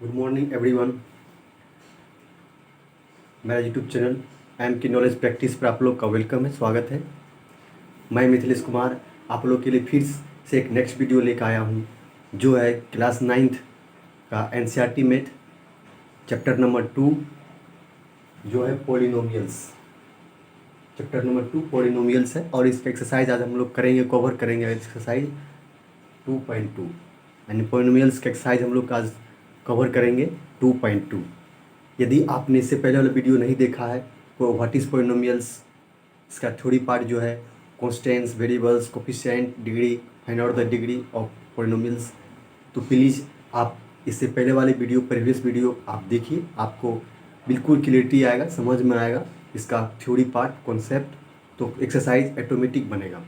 Good morning everyone. मेरा YouTube channel M की knowledge practice पर आप लोग का वेलकम है, स्वागत है। मैं मिथिलेश कुमार आप लोग के लिए फिर से एक नेक्स्ट वीडियो लेकर आया हूँ, जो है क्लास 9th का एनसीईआरटी मैथ चैप्टर नंबर 2, जो है पॉलिनोमियल्स। चैप्टर नंबर 2 पॉलिनोमियल्स है और इसका एक्सरसाइज आज हम लोग करेंगे, कवर करेंगे एक्सरसाइज 2.2, यानी पॉलिनोमियल्स का एक्सरसाइज हम लोग आज कवर करेंगे 2.2। यदि आपने इससे पहले वाला वीडियो नहीं देखा है तो व्हाट इज़ पॉलिनोमियल्स, इसका थ्योरी पार्ट जो है constants, variables, coefficient, degree, find out the degree of polynomials, तो प्लीज़ आप इससे पहले वाले वीडियो, प्रीवियस वीडियो आप देखिए, आपको बिल्कुल क्लियरिटी आएगा, समझ में आएगा इसका थ्योरी पार्ट, कॉन्सेप्ट, तो एक्सरसाइज ऑटोमेटिक बनेगा।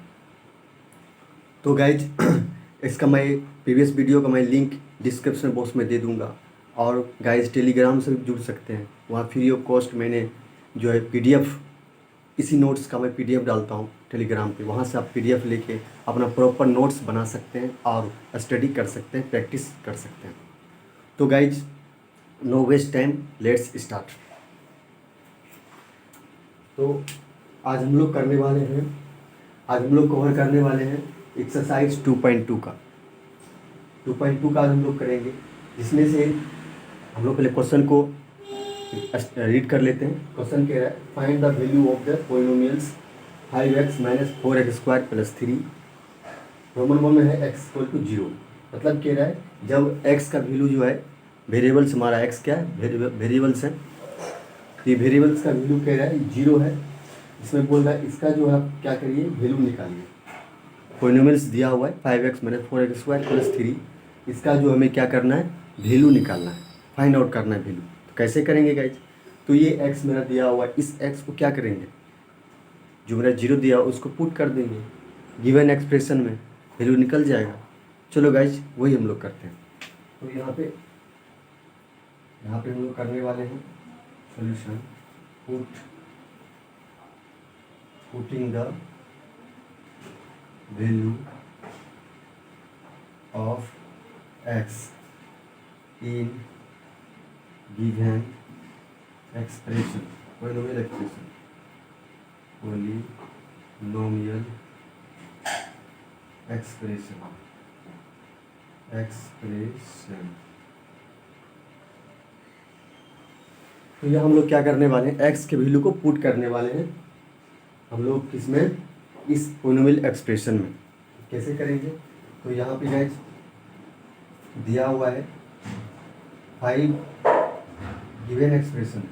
तो गाइज इसका मैं प्रीवियस वीडियो का मैं लिंक डिस्क्रिप्शन बॉक्स में दे दूंगा, और गाइज टेलीग्राम से भी जुड़ सकते हैं, वहाँ फ्री ऑफ कॉस्ट मैंने जो है पीडीएफ, इसी नोट्स का मैं पीडीएफ डालता हूँ टेलीग्राम पे, वहाँ से आप पीडीएफ लेके अपना प्रॉपर नोट्स बना सकते हैं और स्टडी कर सकते हैं, प्रैक्टिस कर सकते हैं। तो guys no waste time, let's start. तो आज हम लोग करने वाले हैं, आज हम लोग कवर करने वाले हैं एक्सरसाइज 2.2 का। 2.2 का आज हम लोग करेंगे, जिसमें से हम लोग पहले क्वेश्चन को रीड कर लेते हैं। क्वेश्चन कह रहा है find the value of the polynomials 5x - 4x² + 3। Roman form में है x = 0, मतलब कह रहा है जब x का वैल्यू जो है, वेरिएबल्स हमारा x क्या है, वेरिएबल्स है, तो ये वेरिएबल्स का वैल्यू कह रहा है 0 है। इसमें बोल रहा है इसका जो है आप क्या करिए, वैल्यू निकालिए। पॉलिनोमियल्स दिया हुआ है 5x - 4x² + 3, इसका जो हमें क्या करना है, वैल्यू निकालना है, फाइंड आउट करना है वैल्यू। तो कैसे करेंगे गाइज, तो ये x मेरा दिया हुआ है, इस x को क्या करेंगे, जो मेरा 0 दिया हुआ उसको पुट कर देंगे गिवन एक्सप्रेशन में, वैल्यू निकल जाएगा। चलो गाइज वही हम लोग करते हैं। तो यहाँ पे हम लोग करने वाले हैं solution, putting the value of x in given expression, polynomial expression, polynomial expression। तो यह हम लोग क्या करने वाले हैं, x के वैल्यू को पुट करने वाले हैं हम लोग किसमें, इस पोलिनोमियल एक्सप्रेशन में। कैसे करेंगे, तो यहाँ पे गाइस दिया हुआ है 5 गिवन एक्सप्रेशन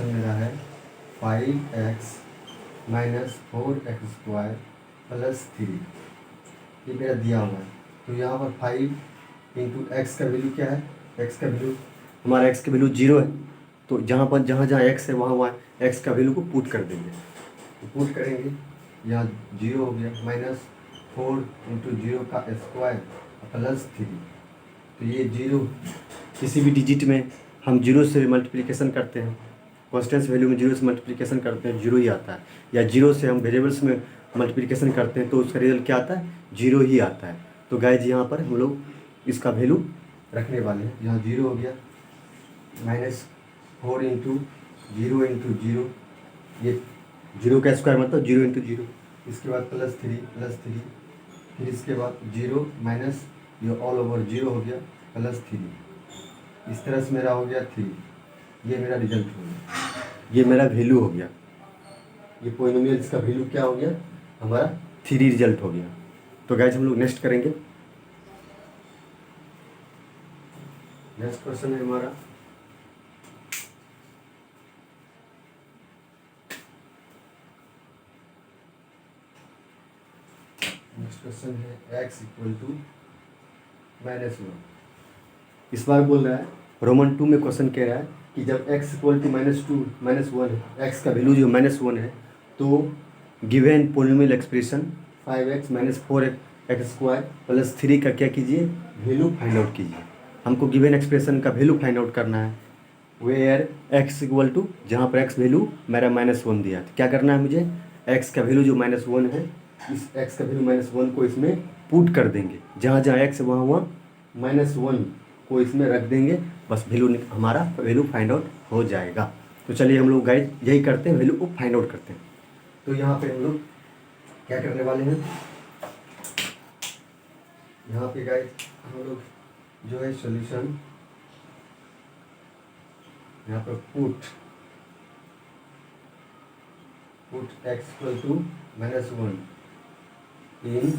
मेरा है 5x - 4x² + 3, ये मेरा दिया हुआ है। तो यहाँ पर 5 × x का वैल्यू क्या है, x का वैल्यू हमारा, x का वैल्यू 0 है, तो जहाँ x है वहाँ x का वैल्यू को पुट कर देंगे। तो पुट करेंगे, यहाँ 0 हो गया, -4 × 0 का स्क्वायर + 3। तो ये 0, किसी भी डिजिट में हम 0 से मल्टीप्लिकेशन करते हैं, कॉन्स्टेंट्स वैल्यू में 0 से मल्टीप्लिकेशन करते हैं 0 ही आता है, या 0 से हम वेरिएबल्स में मल्टीप्लिकेशन करते हैं तो उसका रिजल्ट क्या आता है, 0 ही आता है। तो गाइज यहाँ पर हम लोग इसका वैल्यू रखने वाले हैं, यहाँ 0 हो गया, -4 × 0 × 0, ये 0 का स्क्वायर मतलब 0 × 0, इसके बाद +3, फिर इसके बाद 0 माइनस ये ऑल ओवर 0 हो गया +3, इस तरह से मेरा हो गया 3, ये मेरा रिजल्ट हो गया, ये मेरा वैल्यू हो गया, ये पॉलिनोमियल्स का वैल्यू क्या हो गया हमारा 3 रिजल्ट हो गया। तो गाइस हम लोग नेक्स्ट करेंगे। नेक्स्ट क्वेश्चन है हमारा क्वेश्चन है x = -1। इस बार बोल रहा है रोमन 2 में क्वेश्चन कह रहा है कि जब x = -1 है, x का वैल्यू जो -1 है, तो given polynomial expression 5x - 4x² + 3 का क्या कीजिए, वैल्यू फाइंड आउट कीजिए। हमको गिवन एक्सप्रेशन का वैल्यू फाइंड आउट करना है, वेयर x = जहाँ पर x वैल्यू मेरा -1 दिया, तो क्या करना है मुझे, एक्स का वैल्यू जो -1 है, इस एक्स का वैल्यू -1 को इसमें पुट कर देंगे, जहाँ जहाँ एक्स वहाँ वहाँ -1 को इसमें रख देंगे, बस वैल्यू हमारा वैल्यू फाइंड आउट हो जाएगा। तो चलिए हम लोग गाइस यही करते हैं, वैल्यू को फाइंड आउट करते हैं। तो यहाँ पे हम लोग क्या करने वाले हैं, यहाँ पे गाइस हम लोग जो है सॉल्यूशन यहाँ पर put x equal to -1 in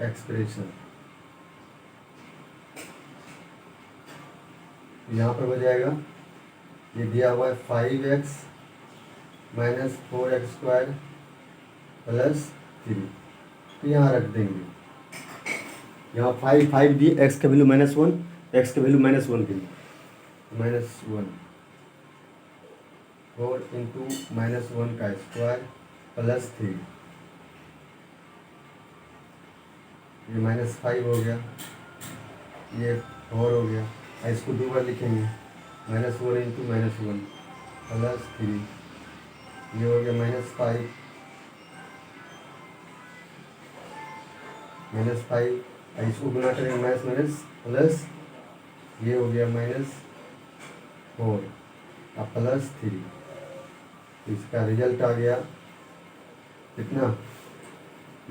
expression, यहाँ पर हो जाएगा, ये दिया हुआ है 5x - 4x² + 3, तो यहाँ रख देंगे, यहाँ 5 दिए, x का वैल्यू -1, x का वैल्यू -1 दिए, -1 4 इंटू -1 का स्क्वायर + 3, ये -5 हो गया, ये 4 हो गया, इसको 2 बार लिखेंगे, -1 इंटू -1 + 3, ये हो गया -5 इसको गुना करेंगे माइनस प्लस, ये हो गया -4 अब +3, इसका रिजल्ट आ गया कितना,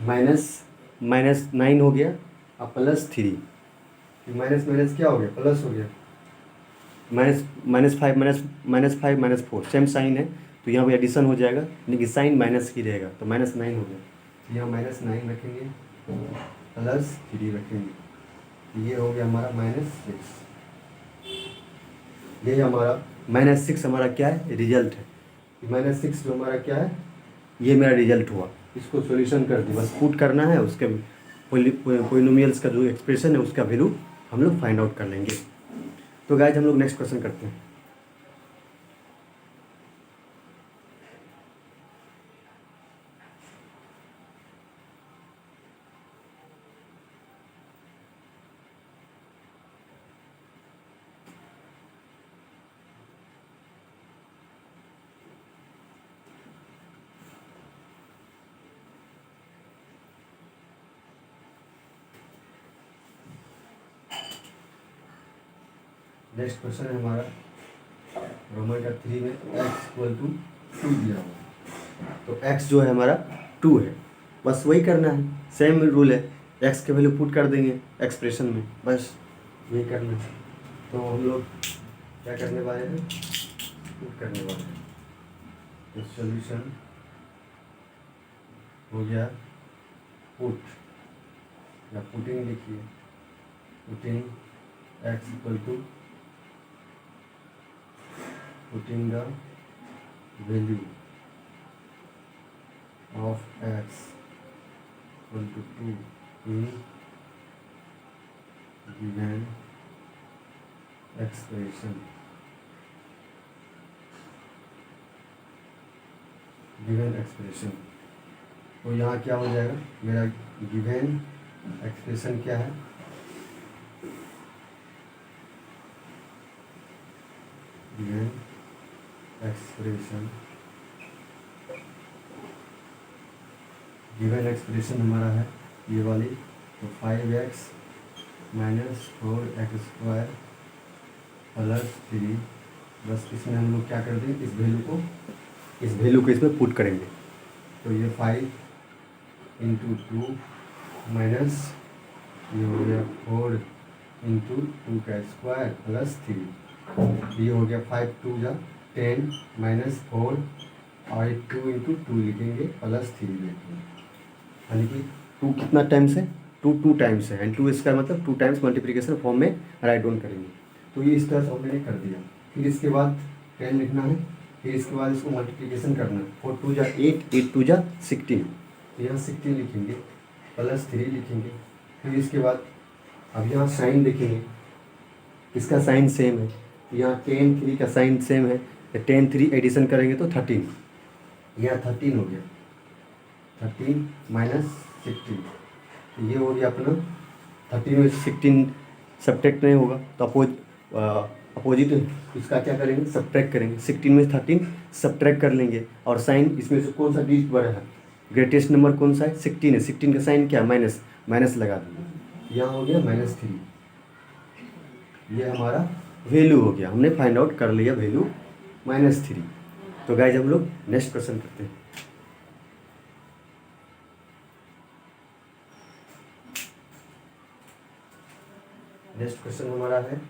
-9 हो गया, अब +3, माइनस माइनस क्या हो गया, प्लस हो गया, -5 -4 सेम साइन है, तो यहाँ पे एडिशन हो जाएगा, लेकिन साइन माइनस ही रहेगा, तो -9 हो गया, तो यहाँ -9 रखेंगे, +3 रखेंगे, ये हो गया हमारा -6, ये हमारा -6 हमारा क्या है, रिजल्ट है, -6 जो हमारा क्या है, ये मेरा रिजल्ट हुआ, इसको सॉल्यूशन कर दिया, बस पुट करना है, उसके पोलिनोमियल्स का जो एक्सप्रेशन है उसका वैल्यू हम लोग फाइंड आउट कर लेंगे। तो गाइस हम लोग नेक्स्ट क्वेश्चन करते हैं। नेक्स्ट क्वेश्चन है हमारा रोमन का 3 में x इक्वल टू 2 दिया हुआ, तो x जो है हमारा 2 है, बस वही करना है, सेम रूल है, x के वैल्यू पुट कर देंगे एक्सप्रेशन में, बस यही करना है। तो हम लोग क्या करने वाले हैं, पुट करने वाले हैं, तो सॉल्यूशन हो गया पुट, या पुटिंग लिखिए, putting x equal to putting the value of x equal to 2 in given expression, तो यहाँ क्या हो जाएगा, मेरा गिवन एक्सप्रेशन क्या है, गिवन एक्सप्रेशन हमारा है ये वाली, तो 5x - 4x² + 3, बस इसमें हम लोग क्या कर देंगे, इस वैल्यू को इसमें पुट करेंगे, तो ये 5 इंटू 2 माइनस ये हो गया 4 इंटू 2 का स्क्वायर + 3, ये हो गया 5 2 जा 10 -4 और 2 इंटू 2 लिखेंगे +3 लिखेंगे, यानी कि 2 कितना टाइम्स है, 2 टाइम्स है, एंड 2 इसका मतलब 2 टाइम्स मल्टीप्लिकेशन फॉर्म में राइट डाउन करेंगे, तो ये इस तरह से हमने कर दिया। फिर इसके बाद 10 लिखना है, फिर इसके बाद इसको मल्टीप्लिकेशन करना है, 4 2 जा 8 8 2 जा 16, तो यहाँ 16 लिखेंगे +3 लिखेंगे, फिर इसके बाद अब यहाँ साइन देखेंगे, इसका साइन सेम है, यहाँ 10 3 का साइन सेम है, तो 10 3 एडिशन करेंगे तो 13, यहाँ 13 हो गया, 13 - 16, तो ये हो गया अपना 13 में 16 सब्ट्रैक्ट नहीं होगा, तो अपोजिट इसका क्या करेंगे, सब्ट्रैक्ट करेंगे, 16 में 13 सब्ट्रैक्ट कर लेंगे, और साइन इसमें से कौन सा डिजिट बड़ा है, ग्रेटेस्ट नंबर कौन सा है? 16 है। 16 का साइन क्या है? माइनस, माइनस लगा दिया, यहाँ हो गया -3। ये हमारा वैल्यू हो गया, हमने फाइंड आउट कर लिया वैल्यू -3। तो गाइज हम लोग नेक्स्ट क्वेश्चन करते हैं। नेक्स्ट क्वेश्चन हमारा है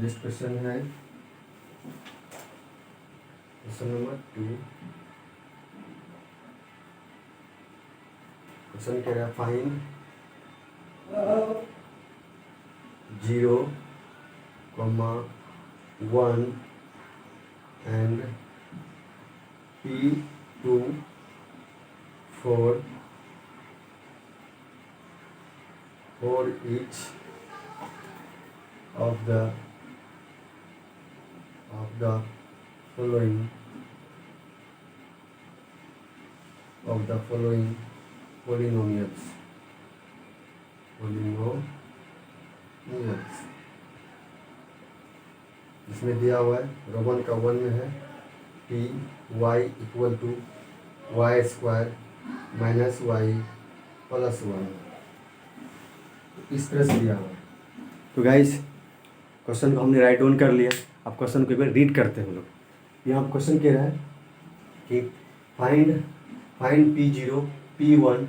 क्वेश्चन नंबर 2। क्वेश्चन कह रहा है find 0, 1 and P2 for each of the following polynomials। इसमें दिया हुआ है रोमन का 1 में है P Y equal to Y square minus Y plus 1, इस तरह से दिया हुआ है। तो गाइस क्वेश्चन को हमने राइट डाउन कर लिया। अब क्वेश्चन को एक बार रीड करते हैं हम लोग। यहाँ क्वेश्चन कह रहा है कि फाइंड P0 P1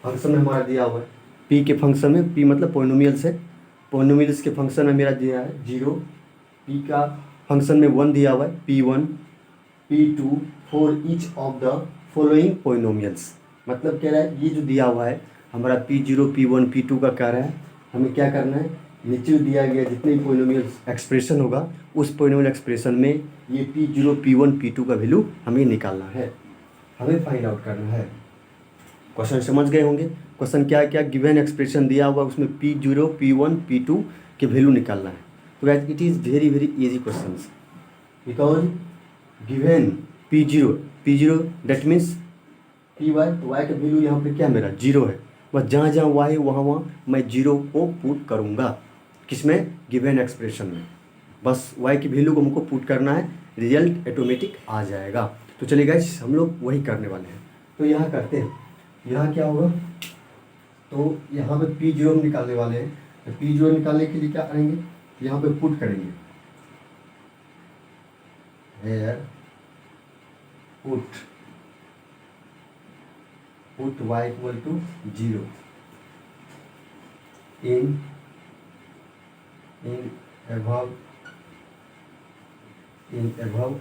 फंक्शन में हमारा दिया हुआ है। P के फंक्शन में, P मतलब पोलिनोमियल्स है, पोलिनोमियल्स के फंक्शन में मेरा दिया है 0, P का फंक्शन में 1 दिया हुआ है, P1 P2 for each of the following polynomials. मतलब कह रहा है ये जो दिया हुआ है हमारा P0 P1 P2 का कह रहा है हमें क्या करना है, नीचे दिया गया जितने भी पोलिनोमियल एक्सप्रेशन होगा उस पोलिनोमियल एक्सप्रेशन में ये P0 P1 P2 का वैल्यू हमें निकालना है, हमें फाइंड आउट करना है। क्वेश्चन समझ गए होंगे। क्वेश्चन क्या क्या गिवन एक्सप्रेशन दिया हुआ उसमें P0 P1 P2 के वैल्यू निकालना है। तो guys it is very very easy questions because given P0 that means Py, Y का वैल्यू यहाँ पे क्या मेरा 0 है, बस जहाँ जहाँ वाई है वहाँ मैं 0 को पुट करूँगा, किसमें, गिवन एक्सप्रेशन में। बस वाई की वैल्यू को हमको पुट करना है, रिजल्ट ऑटोमेटिक आ जाएगा। तो चलिए गाइस हम लोग वही करने वाले हैं। तो यहाँ करते हैं, यहाँ क्या होगा, तो यहाँ पे P0 निकालने वाले हैं। तो P0 निकालने के लिए क्या करेंगे, यहाँ पे पुट करेंगे, here put y equal to 0 in above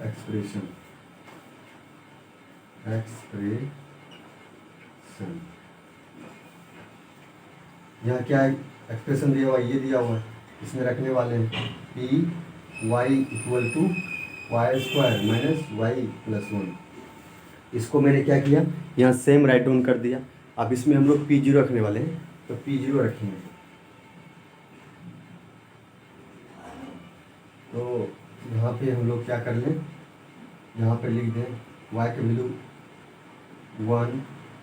expression. यहाँ क्या है एक्सप्रेशन दिया हुआ है, ये दिया हुआ है, इसमें रखने वाले हैं P y equal to Y square minus Y plus 1। इसको मैंने क्या किया, यहाँ सेम राइट डाउन कर दिया। अब इसमें हम लोग P0 रखने वाले हैं, तो P0 रखेंगे। तो यहाँ पे हम लोग क्या कर लें, यहाँ पे लिख दें y का value 1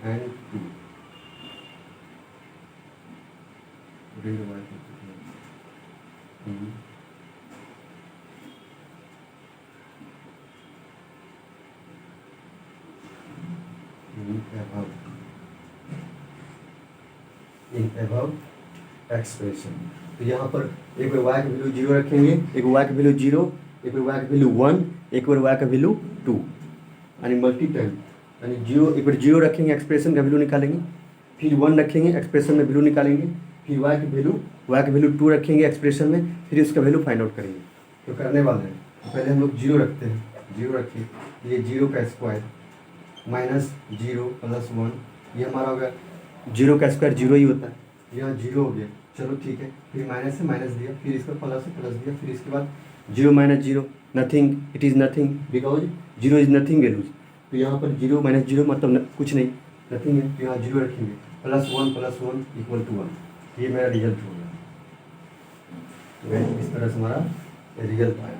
and 2। In above expression. तो यहाँ पर एक बार y का वैल्यू 0 रखेंगे, एक बार y का वैल्यू 0, एक बार y का वैल्यू 1, एक बार y का वैल्यू 2, यानी मल्टी टाइम, यानी 0, एक बार 0 रखेंगे एक्सप्रेशन का वैल्यू निकालेंगे, फिर 1 रखेंगे एक्सप्रेशन में वैल्यू निकालेंगे, फिर y का वैल्यू 2 रखेंगे एक्सप्रेशन में, फिर उसका वैल्यू फाइंड आउट करेंगे। तो करने वाले हैं, पहले हम लोग 0 रखते हैं, 0 रखिए, ये 0 का स्क्वायर माइनस 0 प्लस 1, ये हमारा हो गया 0 का स्क्वायर 0 ही होता है, यहाँ 0 हो गया, चलो ठीक है। फिर माइनस से माइनस दिया, फिर इसका प्लस से प्लस दिया, फिर इसके बाद 0 minus 0 nothing, it is nothing because 0 is nothing values. तो यहाँ पर 0 माइनस 0 मतलब कुछ नहीं, नथिंग है, तो यहाँ 0 रखेंगे, प्लस 1 इक्वल टू 1, ये मेरा रिजल्ट हो गया। तो इस तरह से हमारा रिजल्ट आया,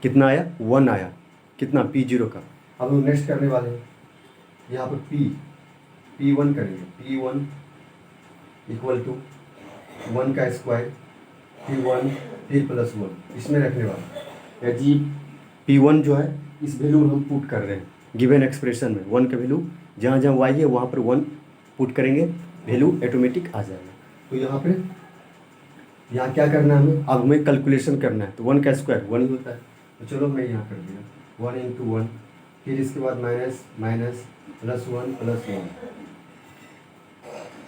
कितना आया, 1 आया, कितना P0 का। अब हम नेक्स्ट करने वाले हैं, यहाँ पर P1 करेंगे, P1 इक्वल टू 1 का स्क्वायर, फिर 1, फिर प्लस 1 इसमें रखने वाला या जी P1 जो है इस वैल्यू हम पुट कर रहे हैं गिवन एक्सप्रेशन में। 1 का वैल्यू जहाँ जहाँ y है वहाँ पर 1 पुट करेंगे, वैल्यू ऑटोमेटिक आ जाएगा। तो यहाँ क्या करना है हमें, अब हमें कैलकुलेशन करना है। तो 1 का स्क्वायर 1 ही होता है, तो चलो मैं यहाँ कर दिया 1 इंटू 1, फिर इसके बाद माइनस माइनस प्लस 1 प्लस 1।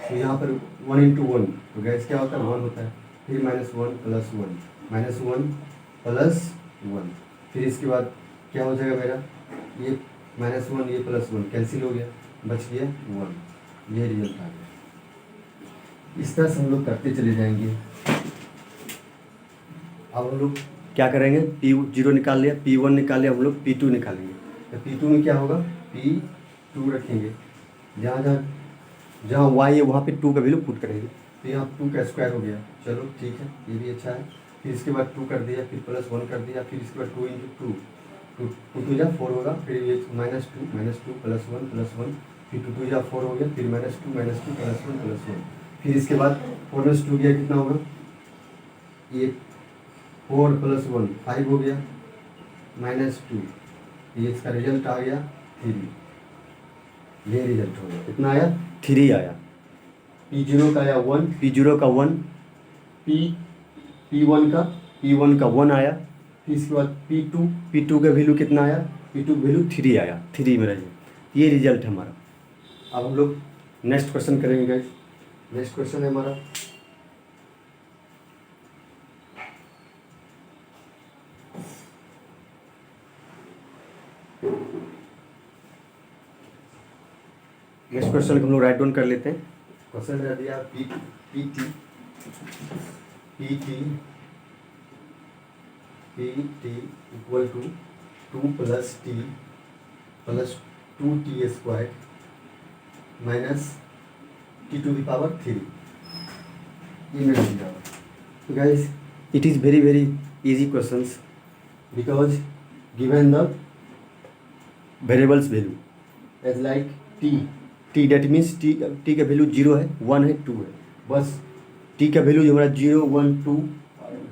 तो यहाँ पर 1 इंटू 1 तो गैस क्या होता है 1 होता है, फिर माइनस 1 प्लस 1 माइनस 1 प्लस 1, फिर इसके बाद क्या हो जाएगा मेरा, ये माइनस 1 ये प्लस 1 कैंसिल हो गया, बच गया 1। ये रिजल्ट आ गया। इस तरह से हम लोग करते चले जाएंगे। अब हम लोग क्या करेंगे, P0 निकाल लिया, P1 निकाल लिया, हम लोग P2 निकालेंगे। तो P2 में क्या होगा, P2 रखेंगे, जहाँ जहाँ जहाँ y है वहाँ पे 2 का वैल्यू पुट करेंगे। तो यहाँ 2 का स्क्वायर हो गया, चलो ठीक है ये भी अच्छा है। फिर इसके बाद 2 कर दिया, फिर प्लस 1 कर दिया, फिर इसके बाद 2 इंटू 2 2 2 जा 4 होगा, फिर ये माइनस 2 प्लस 1 फिर 2 2 जा 4 हो गया, फिर माइनस 2 प्लस 1 फिर इसके बाद 4 में 2 गया कितना होगा, ये 4 प्लस 1 5 हो गया, माइनस 2, ये इसका रिजल्ट आ गया 3। ये रिजल्ट हो गया, कितना आया 3 आया। P0 का आया 1, P0 का 1, P1 का 1 आया। फिर इसके बाद P2 का वैल्यू कितना आया, P2 का वैल्यू 3 आया, 3 मेरा ये रिजल्ट है हमारा। अब हम लोग नेक्स्ट क्वेश्चन करेंगे गाइस। नेक्स्ट क्वेश्चन है हमारा नेक्स्ट क्वेश्चन हम लोग राइट डाउन कर लेते हैं। क्वेश्चन रह दिया PT equal to 2 plus T plus 2T square minus T to the power 3। ये मेरा दिया हुआ। तो guys it is very very easy questions because given the variables value as like T that means T का value 0 है, 1 है, 2 है। बस टी का वैल्यू जो हमारा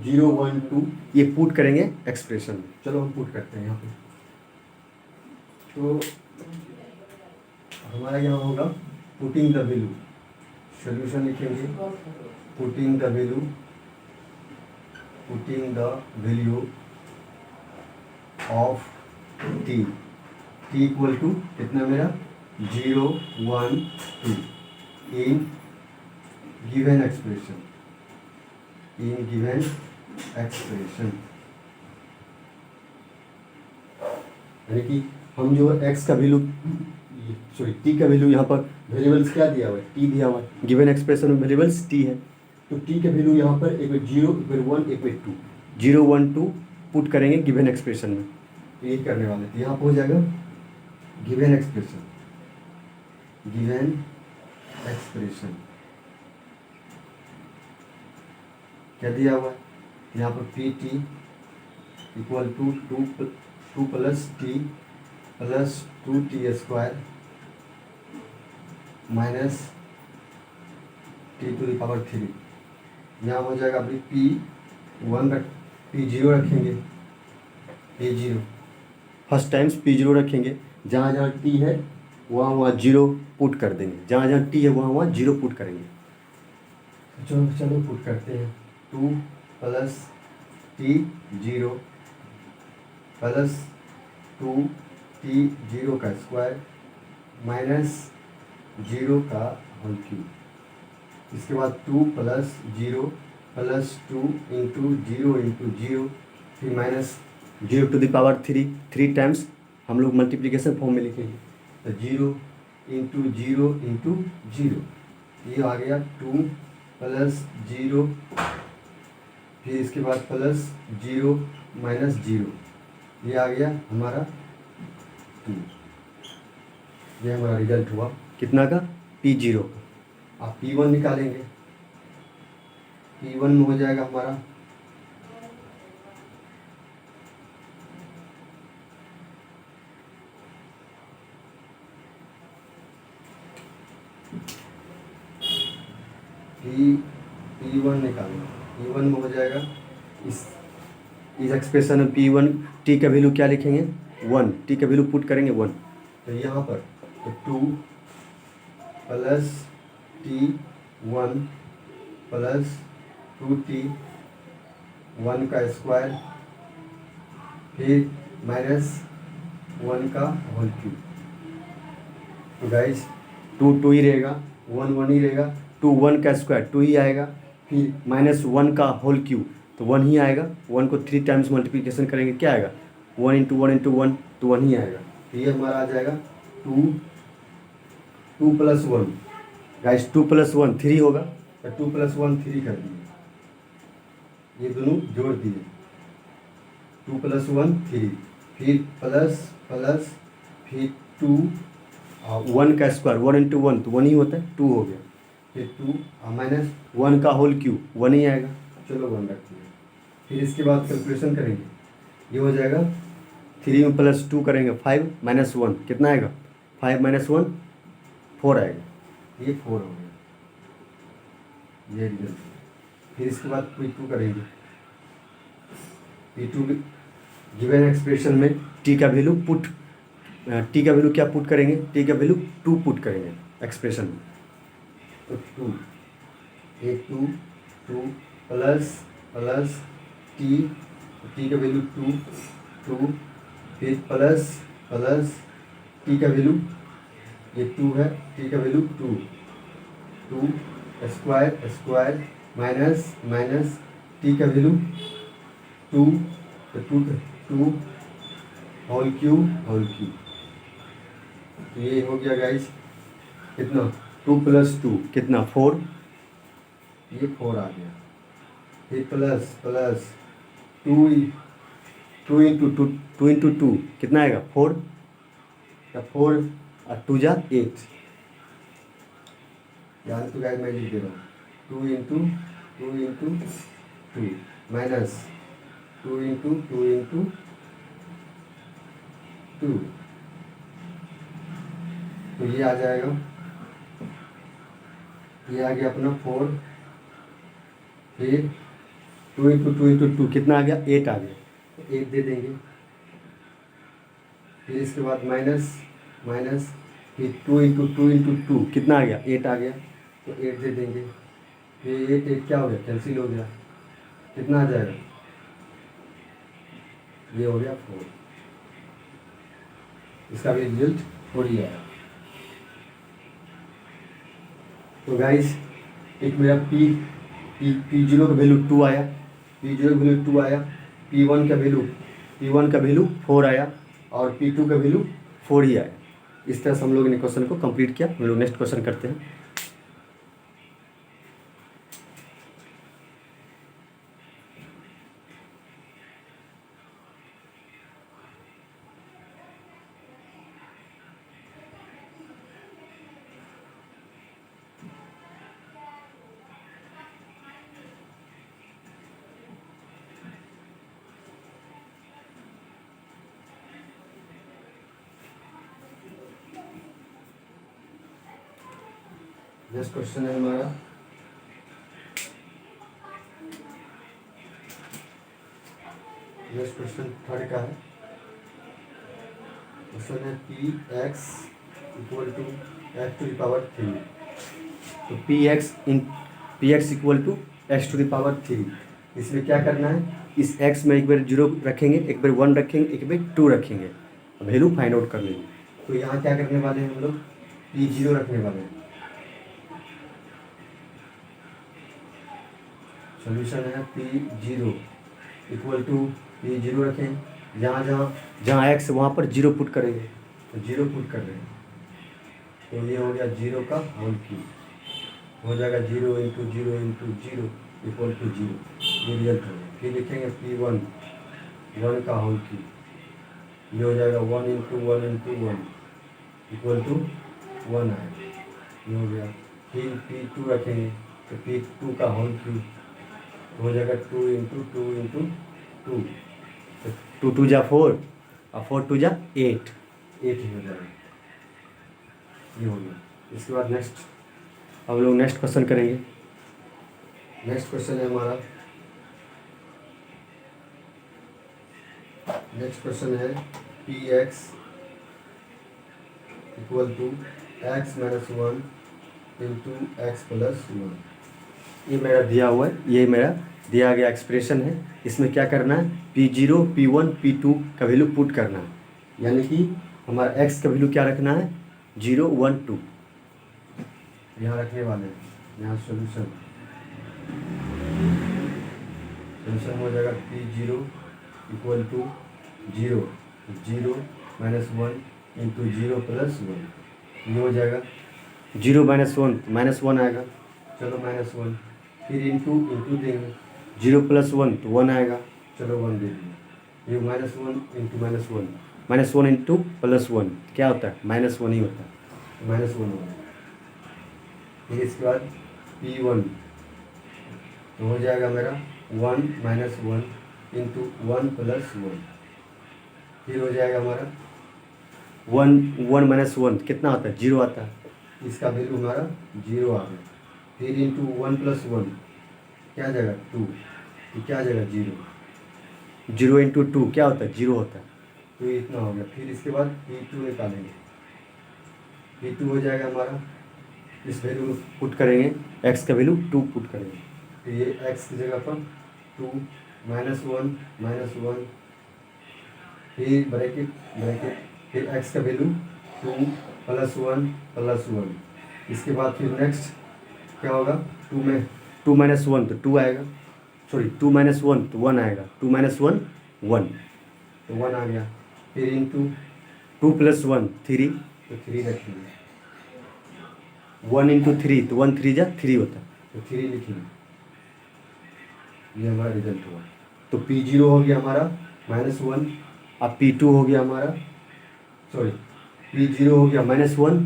0 1 2 ये पुट करेंगे एक्सप्रेशन में। चलो हम पुट करते हैं यहाँ पे। तो हमारा यहाँ होगा पुटिंग द वैल्यू, सोल्यूशन लिखेंगे putting the value of T equal to कितना मेरा 0 1 2 इन गिवन एक्सप्रेशन यानी कि हम जो एक्स का वैल्यू टी का वैल्यू यहाँ पर वेरिएबल्स क्या दिया हुआ है, टी दिया हुआ है। गिवन एक्सप्रेशन में वेरिएबल्स टी है, तो टी का वैल्यू यहाँ पर 0 1 2 0 1 2 पुट करेंगे गिवन एक्सप्रेशन में। तो ये करने वाले तो यहाँ पर हो जाएगा गिवन एक्सप्रेशन क्या दिया हुआ है यहाँ पर PT equal to 2 plus T plus 2T square minus T to the power 3। यहाँ हो जाएगा अभी P0 रखेंगे, P0 फर्स्ट टाइम्स P0 रखेंगे, जहाँ जहाँ T है वहाँ 0 पुट कर देंगे, जहाँ जहाँ T है वहाँ 0 पुट करेंगे। चलो पुट करते हैं 2 प्लस T 0 प्लस 2T 0 का स्क्वायर माइनस 0 का होल क्यूब। इसके बाद 2 प्लस 0 प्लस 2 इंटू 0 फिर minus 0 to the power 3 times हम लोग मल्टीप्लिकेशन फॉर्म में लिखेंगे। तो 0 इंटू 0 ये आ गया 2 प्लस 0 फिर इसके बाद प्लस 0 माइनस 0 ये आ गया हमारा 2। ये हमारा रिजल्ट हुआ कितना का P0 का। आप P1 निकालेंगे, P1 में हो जाएगा हमारा P1 P1 निकालना। P1 में हो जाएगा इस एक्सप्रेशन में P1 टी का वैल्यू क्या लिखेंगे 1, टी का वैल्यू पुट करेंगे 1, तो यहाँ पर तो 2 प्लस T1 प्लस 2T1 का स्क्वायर फिर माइनस 1 का होल क्यूब। तो गाइस 2 ही रहेगा, 1 ही रहेगा, 2 1 का स्क्वायर 2 ही आएगा, फिर माइनस 1 का होल क्यूब तो 1 ही आएगा। 1 को 3 टाइम्स मल्टीप्लिकेशन करेंगे क्या आएगा 1 इंटू 1 इंटू 1 तो 1 ही आएगा। तो ये हमारा आ जाएगा 2 प्लस 1 गाइस 2 प्लस 1 3 होगा, तो 2 प्लस 1 3 कर दिए, ये दोनों जोड़ दिए 2 प्लस 1 3, फिर प्लस प्लस फिर 2 1 का स्क्वायर 1 इंटू 1 तो 1 ही होता है 2 हो गया, फिर 2 माइनस 1 का होल क्यूब 1 ही आएगा, चलो 1 रखते हैं। फिर इसके बाद कैलकुलेशन करेंगे, ये हो जाएगा 3 में प्लस 2 करेंगे 5 माइनस 1 कितना आएगा 5 माइनस 1 4 आएगा, ये 4 हो गया, ये रिजल्ट। फिर इसके बाद P2 करेंगे, P2 गिवन एक्सप्रेशन में टी का वैल्यू क्या पुट करेंगे, टी का वैल्यू 2 पुट करेंगे एक्सप्रेशन में, तो 2 प्लस प्लस टी का वैल्यू 2 फिर प्लस प्लस टी का वैल्यू ये 2 है, टी का वैल्यू 2 स्क्वायर माइनस टी का वैल्यू 2 होल क्यूब। तो ये हो गया गाइस कितना 2 प्लस 2 कितना 4, ये 4 आ गया, फिर प्लस 2 इंटू 2 कितना आएगा 4, या 4 और 2 जा 8, यार तो गाइस मैं लिख दे रहा हूँ 2 इंटू 2 माइनस 2 इंटू 2, तो ये आ जाएगा, ये आ गया अपना 4, फिर 2 इंटू 2 कितना आ गया 8 आ गया, तो 8 दे देंगे, फिर इसके बाद माइनस फिर 2 इंटू 2 कितना आ गया 8 आ गया, तो 8 दे देंगे, फिर 8 क्या हो गया कैंसिल हो गया, कितना आ जाएगा ये हो गया 4, इसका भी रिजल्ट 4 ही आया। तो गाइस एक मेरा P0 का वैल्यू 2 आया, P1 का वैल्यू 4 आया और P2 का वैल्यू 4 ही आया। इस तरह से हम लोगों ने क्वेश्चन को कंप्लीट किया। हम लोग नेक्स्ट क्वेश्चन करते हैं। नेक्स्ट क्वेश्चन है हमारा क्वेश्चन 3 का है। क्वेश्चन है Px equal to x to the power 3। तो Px equal to x to the power 3। इसमें क्या करना है, इस x में एक बार 0 रखेंगे, एक बार 1 रखेंगे, एक बार 2 रखेंगे, वैल्यू फाइंड आउट कर लेंगे। तो यहाँ क्या करने वाले हैं हम लोग, P0 रखने वाले हैं। सॉल्यूशन है P0 इक्वल टू P0 रखें, जहाँ x वहाँ पर 0 पुट करेंगे, तो 0 पुट कर रहे हैं, तो ये हो गया 0 का होल क्यूब, हो जाएगा 0 इंटू 0 इक्वल टू 0, ये रिजल्ट हो गया। फिर लिखेंगे P1 1 का होल क्यूब, ये हो जाएगा 1 इंटू 1 इक्वल टू 1 आएगा, ये हो गया। फिर P2 रखेंगे, तो P2 का होल क्यूब हो जाएगा 2 इंटू 2, तो 2 जा 4 और 4 2 जा 8 ही हो जाएगा, ये हो गया। इसके बाद नेक्स्ट हम लोग नेक्स्ट क्वेश्चन करेंगे। नेक्स्ट क्वेश्चन है हमारा, नेक्स्ट क्वेश्चन है P X equal to X minus one into X plus one. ये मेरा दिया हुआ है, ये मेरा दिया गया एक्सप्रेशन है। इसमें क्या करना है, P0 P1 P2 का वैल्यू पुट करना है, यानी कि हमारा x का वैल्यू क्या रखना है, 0 1 2 यहाँ रखने वाले हैं। यहाँ सोल्यूशन हो जाएगा P0 equal to 0 0 minus one into 0 plus one. ये हो जाएगा 0 माइनस वन आएगा, चलो माइनस वन, फिर इंटू देंगे, 0 प्लस वन तो 1 आएगा, चलो 1 दे दिए। ये minus one into plus one क्या होता है, माइनस वन ही होता है, माइनस वन होगा। फिर इसके बाद P1 तो हो जाएगा मेरा 1 minus one into 1 plus one. फिर हो जाएगा हमारा 1 माइनस वन कितना होता है, 0 आता है, इसका वैल्यू हमारा 0 आ गया। फिर इंटू 1 प्लस वन क्या आ जाएगा 2, तो क्या आ जाएगा 0, 0 इंटू 2 क्या होता है, 0 होता है, तो ये इतना हो गया। फिर इसके बाद P2 निकालेंगे, P2 हो जाएगा हमारा, इस वैल्यू में पुट करेंगे, x का वैल्यू 2 पुट करेंगे, तो ये x की जगह पर 2 माइनस वन, फिर ब्रैकेट, फिर x का वैल्यू 2 प्लस वन। इसके बाद फिर नेक्स्ट क्या होगा, 2 माइनस वन तो 2 आएगा, सॉरी 2 माइनस वन तो 1 आएगा, 2 माइनस वन 1 तो 1 आ गया। फिर इंटू 2 प्लस वन 3 तो 3 रखेंगे, 1 इंटू 3 तो 1 3 जा 3 होता है, तो 3 लिखेंगे। ये हमारा रिजल्ट हुआ। तो P0 हो गया हमारा -1, अब P2 हो गया हमारा, सॉरी P0 हो गया -1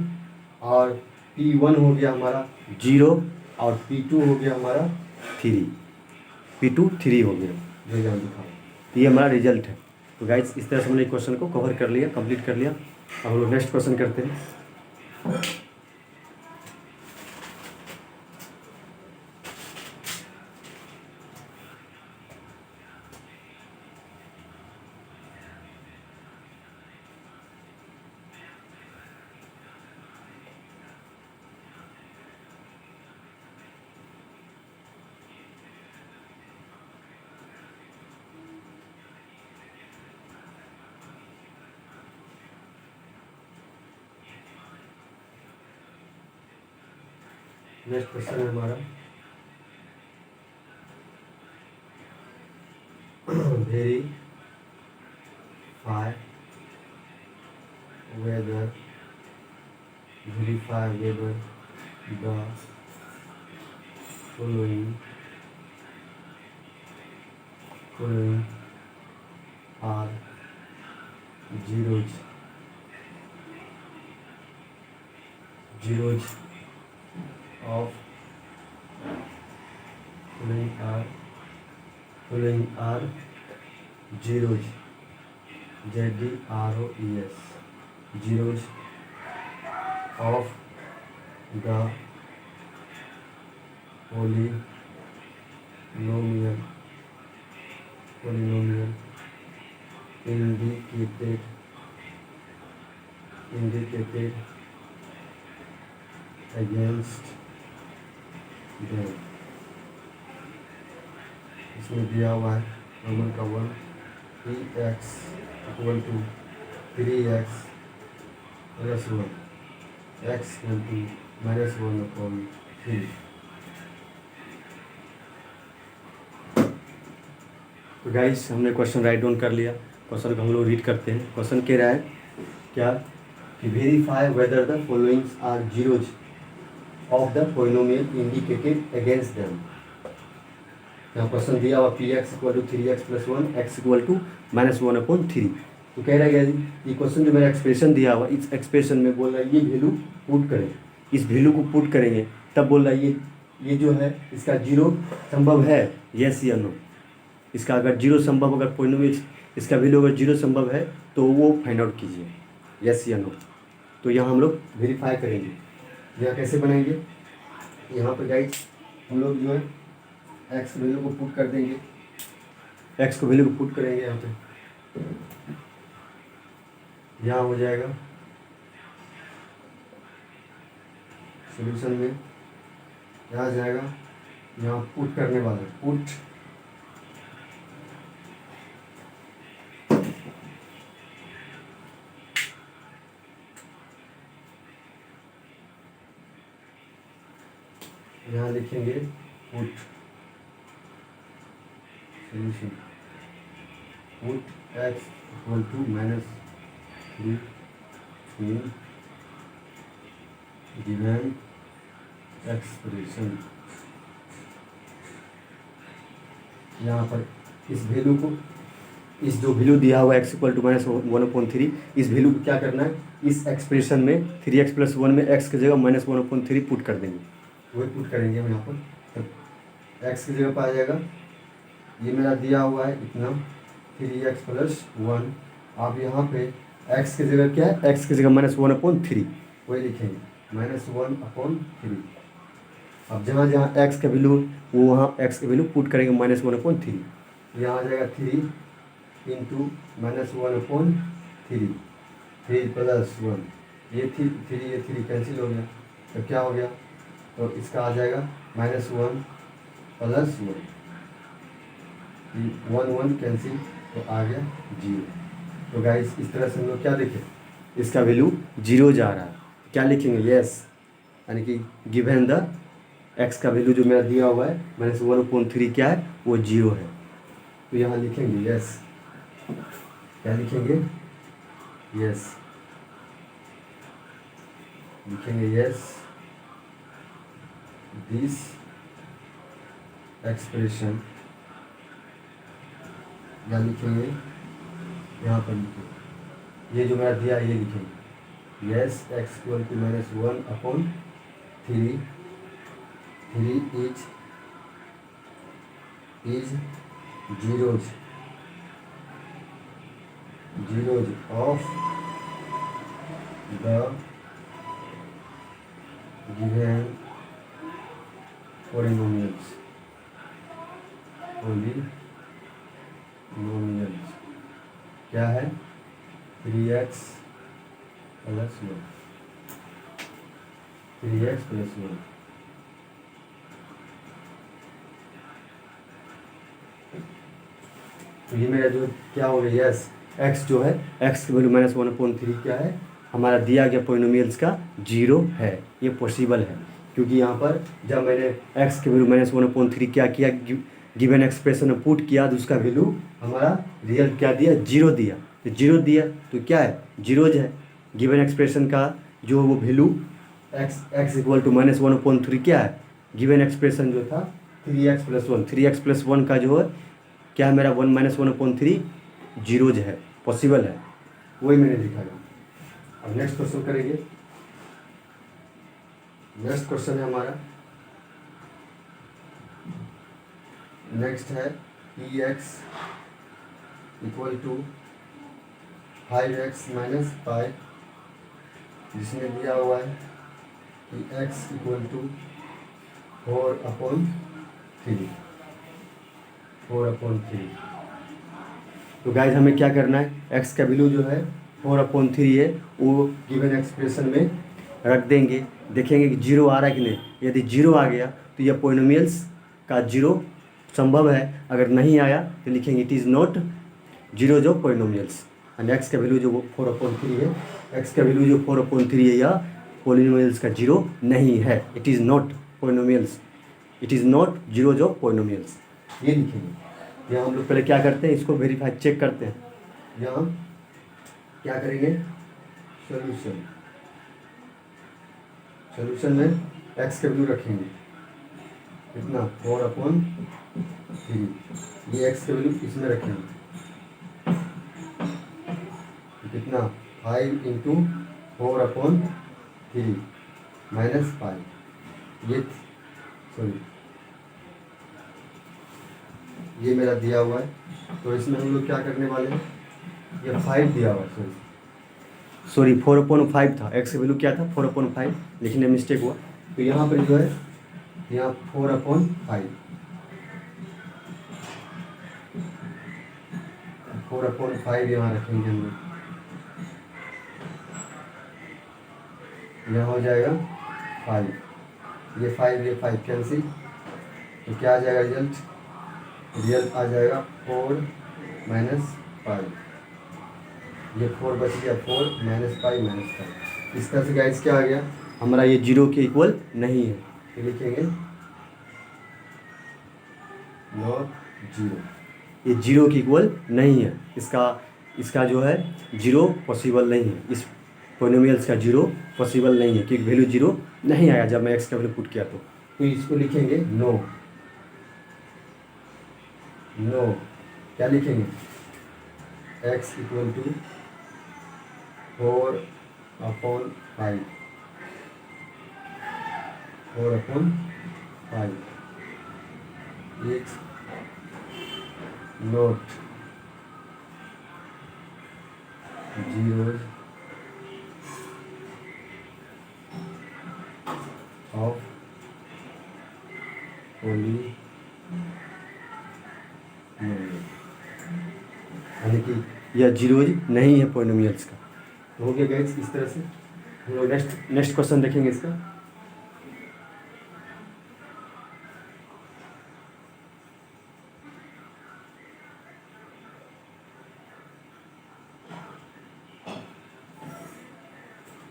और P1 हो गया हमारा 0 और P2 हो गया हमारा 3, P2 3 हो गया, जो यहाँ दिखा। तो ये हमारा रिजल्ट है। तो गाइस इस तरह से हमने क्वेश्चन को कवर कर लिया, कंप्लीट कर लिया। अब हम लोग नेक्स्ट क्वेश्चन करते हैं। नेक्स्ट क्वेश्चन है हमारा, verify whether the following are zeros of following are zeros, ZEROES, zeros of the polynomial indicated against them। इसमें दिया हुआ है रोमन का 1 3x equal to 3x plus 1 x equal to -1/3। तो गाइस हमने क्वेश्चन राइट डाउन कर लिया। Question को हम लोग रीड करते हैं। क्वेश्चन कह रहा है क्या कि verify whether the followings are zeros of the polynomial indicated against them. यहाँ क्वेश्चन दिया हुआ Px equal to 3x plus 1 x equal to -1/3। तो कह रहा है ये क्वेश्चन जो मेरा एक्सप्रेशन दिया हुआ, इस एक्सप्रेशन में बोल रहा है ये वैल्यू पुट करें, इस वैल्यू को पुट करेंगे तब बोल रहा है ये जो है इसका जीरो संभव है, यस या नो। इसका अगर जीरो संभव, अगर पोलिनोमियल इसका वैल्यू अगर जीरो संभव है तो वो फाइंड आउट कीजिए, यस या नो। तो यहाँ हम लोग वेरीफाई करेंगे। यहाँ कैसे बनाएंगे, यहाँ पर गाइस हम लोग जो है एक्स की वैल्यू को पुट कर देंगे, एक्स को वैल्यू को पुट करेंगे यहाँ पे, यहाँ हो जाएगा सॉल्यूशन में, यहाँ जाएगा, यहाँ पुट करने वाला है, पुट यहाँ लिखेंगे put solution, put X equal to -3 in given expression. यहाँ पर इस वैल्यू को, इस जो वैल्यू दिया हुआ एक्स इक्वल टू -1/3, इस वैल्यू को क्या करना है, इस एक्सप्रेशन में 3x + 1 में x की जगह -1/3 पुट कर देंगे, वही पुट करेंगे हम यहाँ पर। तो x की जगह पर आ जाएगा, ये मेरा दिया हुआ है इतना 3x + 1, आप यहाँ पे x की जगह क्या है, x की जगह -1/3 वही लिखेंगे, -1/3। अब जहाँ जहाँ x का वैल्यू वो वहाँ x का वैल्यू पुट करेंगे -1/3, यहाँ आ जाएगा 3 × -1/3, 3 + 1, ये 3 कैंसिल हो गया, तो क्या हो गया, तो इसका आ जाएगा -1 + 1, 1 कैंसिल, तो आ गया 0। तो गाइस इस तरह से हम लोग क्या देखें, इसका वैल्यू 0 जा रहा है, क्या लिखेंगे, यस, यानी कि गिवन द x का वैल्यू जो मेरा दिया हुआ है -1/3 क्या है, वो 0 है। तो यहाँ लिखेंगे यस, क्या लिखेंगे, यस, लिखेंगे यस, दिस एक्सप्रेशन, या लिखेंगे यहाँ पर लिखेंगे, ये जो मेरा दिया है ये लिखेंगे, yes x = -1/3, 3 is zeros of the given polynomials, क्या है, 3x + 1, 3x + 1। तो ये मेरा जो क्या हो गया, यस, x जो है, x की वैल्यू -1/3 क्या है, हमारा दिया गया पोलिनोमियल्स का 0 है, ये पॉसिबल है, क्योंकि यहाँ पर जब मैंने x की वैल्यू -1/3 क्या किया, गिवन एक्सप्रेशन में पुट किया, तो उसका वैल्यू हमारा रियल क्या दिया, 0 दिया, तो 0 दिया तो क्या है, 0 है, गिवन एक्सप्रेशन का जो वो वैल्यू x इक्वल टू -1/3 क्या है, गिवन एक्सप्रेशन जो था 3x + 1, 3x + 1 का जो है क्या है मेरा 1/3 0 है, पॉसिबल है, वही मैंने दिखाया। अब नेक्स्ट क्वेश्चन करेंगे, नेक्स्ट क्वेश्चन है हमारा, नेक्स्ट है Ex = 5x - 5, जिसमें दिया हुआ है कि x = 4/3। तो गाइज हमें क्या करना है, x का वैल्यू जो है 4/3 है, वो गिवन एक्सप्रेशन में रख देंगे, देखेंगे कि 0 आ रहा है कि नहीं, यदि 0 आ गया तो यह पोलिनोमियल्स का 0 संभव है, अगर नहीं आया तो लिखेंगे इट इज़ नॉट 0 जो पोलिनोमियल्स, एंड x का वैल्यू जो 4/3 है, x का वैल्यू जो 4/3 है या पोलिनोमियल्स का 0 नहीं है, it is not polynomials, it is not 0 जो पोलिनोमियल्स, ये लिखेंगे। यहाँ हम लोग पहले क्या करते हैं, इसको वेरीफाई चेक करते हैं, यहाँ क्या करेंगे, सॉल्यूशन में x का वैल्यू रखेंगे कितना, 4/3, ये x का वैल्यू इसमें रखेंगे कितना, 5 × 4/3 -5, ये सॉरी ये मेरा दिया हुआ है, तो इसमें हम लोग क्या करने वाले हैं, ये 5 दिया हुआ है, सॉरी 4/5 था, x की वैल्यू क्या था 4/5, लिखने में मिस्टेक हुआ, तो यहाँ पर जो है यहाँ 4/5, 4/5 यहाँ रखेंगे हम लोग, यहाँ हो जाएगा 5, ये 5 कैंसिल, तो क्या आ जाएगा रिजल्ट? रिजल्ट आ जाएगा 4 - 5, ये 4 बच गया, 4 - 5 इस तरह से गाइस क्या आ गया हमारा, ये 0 के इक्वल नहीं है, तो लिखेंगे नॉट 0, ये 0 के इक्वल नहीं है, इसका जो है 0 पॉसिबल नहीं है, इस पोलिनोमियल्स का 0 पॉसिबल नहीं है क्योंकि वैल्यू 0 नहीं आया जब मैं एक्स का वैल्यू पुट किया, तो इसको लिखेंगे नो। क्या लिखेंगे? x equal to 4/5, 4/5 is not 0 of polynomial, यानी कि यह 0 नहीं है पोलिनोमियल्स का। तो हो गया गाइस इस तरह से। हम लोग नेक्स्ट क्वेश्चन देखेंगे इसका।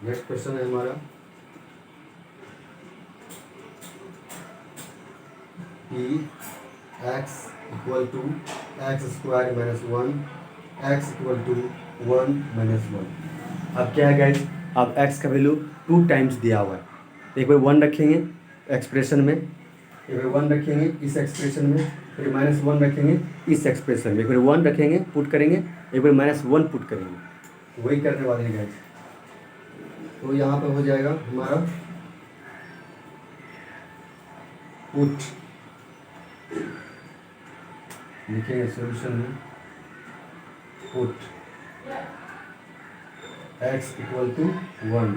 नेक्स्ट क्वेश्चन है हमारा कि x equal to x² - 1, x equal to 1 - 1। अब क्या है गाइस, अब x का वैल्यू 2 टाइम्स दिया हुआ है, तो एक बार 1 रखेंगे एक्सप्रेशन में, एक बार 1 रखेंगे इस एक्सप्रेशन में, फिर -1 रखेंगे इस एक्सप्रेशन में, एक बार 1 रखेंगे पुट करेंगे, एक बार -1 पुट करेंगे, वही करने वाले हैं गाइस। तो यहाँ पे हो जाएगा हमारा पुट, लिखेंगे सॉल्यूशन में put x equal to 1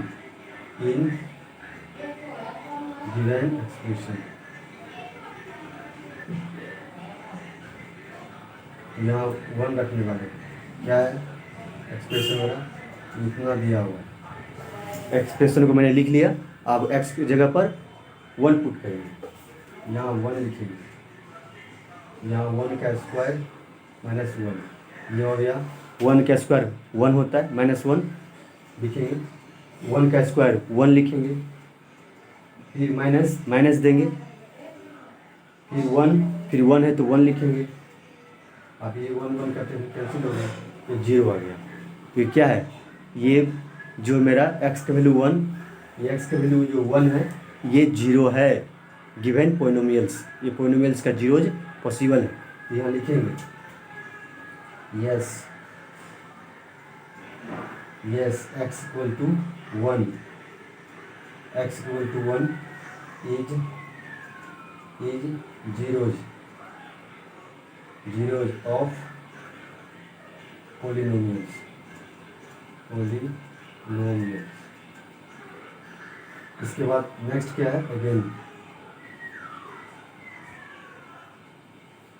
in given expression. यहाँ 1 रखने वाले, क्या है एक्सप्रेशन वाला, इतना दिया हुआ है, एक्सप्रेशन को मैंने लिख लिया। अब x की जगह पर 1 पुट करेंगे, यहाँ 1 लिखेंगे, यहाँ 1 का स्क्वायर -1, ये हो गया 1 का स्क्वायर 1 होता है, -1 लिखेंगे, 1 का स्क्वायर 1 लिखेंगे, फिर माइनस देंगे, फिर 1 है तो 1 लिखेंगे, अब ये 1 कैंसिल हो गया, तो 0 आ गया। फिर क्या है, ये जो मेरा x का वैल्यू 1, ये x का वैल्यू जो 1 है ये 0 है गिवन पोलिनोमियल्स, ये पोलिनोमियल्स का 0 पॉसिबल है। यहाँ लिखेंगे yes x equal to 1, x equal to 1 is 0 of polynomials. इसके बाद नेक्स्ट क्या है,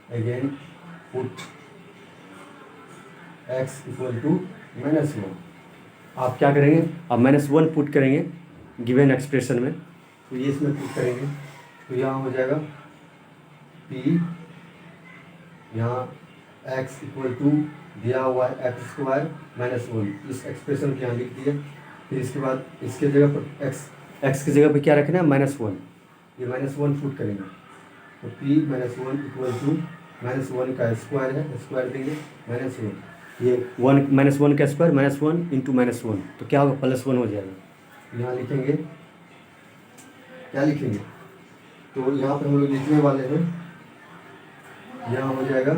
again put x equal to -1। आप क्या करेंगे, अब -1 पुट करेंगे गिवन एक्सप्रेशन में, तो ये इसमें पुट करेंगे, तो यहाँ हो जाएगा p, यहाँ x इक्वल टू दिया हुआ है x² - 1, इस एक्सप्रेशन को यहाँ लिख दिया। फिर इसके बाद इसके जगह पर x की जगह पर क्या रखना है, -1, ये -1 पुट करेंगे, तो p - 1 इक्वल टू -1 का स्क्वायर है, स्क्वायर देंगे -1, ये 1 -1 का स्क्वायर -1 इंटू -1, तो क्या होगा +1 हो जाएगा। यहाँ लिखेंगे, क्या लिखेंगे, तो यहाँ पर हम लोग लिखने वाले हैं, यहाँ हो जाएगा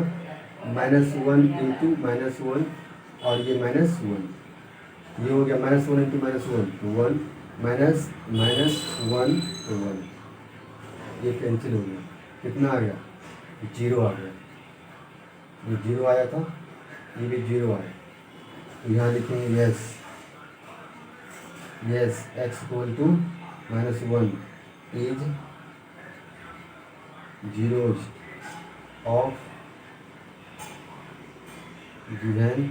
-1 इंटू -1 और ये -1, ये हो गया -1 इंटू -1 तो 1 -1 तो 1, ये कैंसिल हो गया, कितना आ गया 0 आ गया, ये 0 आया था, ये भी 0 आया, तो यहाँ लिखेंगे yes x equal to -1 is 0 of given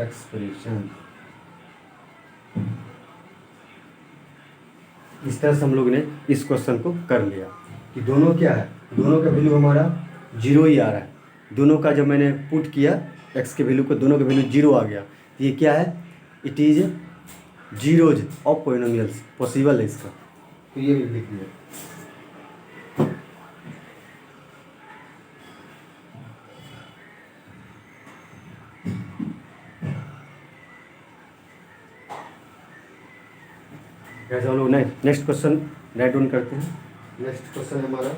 expression. इस तरह से हम लोग ने इस क्वेश्चन को कर लिया कि दोनों क्या है, दोनों का वैल्यू हमारा जीरो ही आ रहा है। दोनों का जब मैंने पुट किया एक्स के वैल्यू को, दोनों का वैल्यू जीरो आ गया। तो ये क्या है, it is zeros of polynomials, possible है इसका। तो ये भी लिख दिया। कैसे हम लोग नेक्स्ट क्वेश्चन राइट डाउन करते हैं। नेक्स्ट क्वेश्चन है हमारा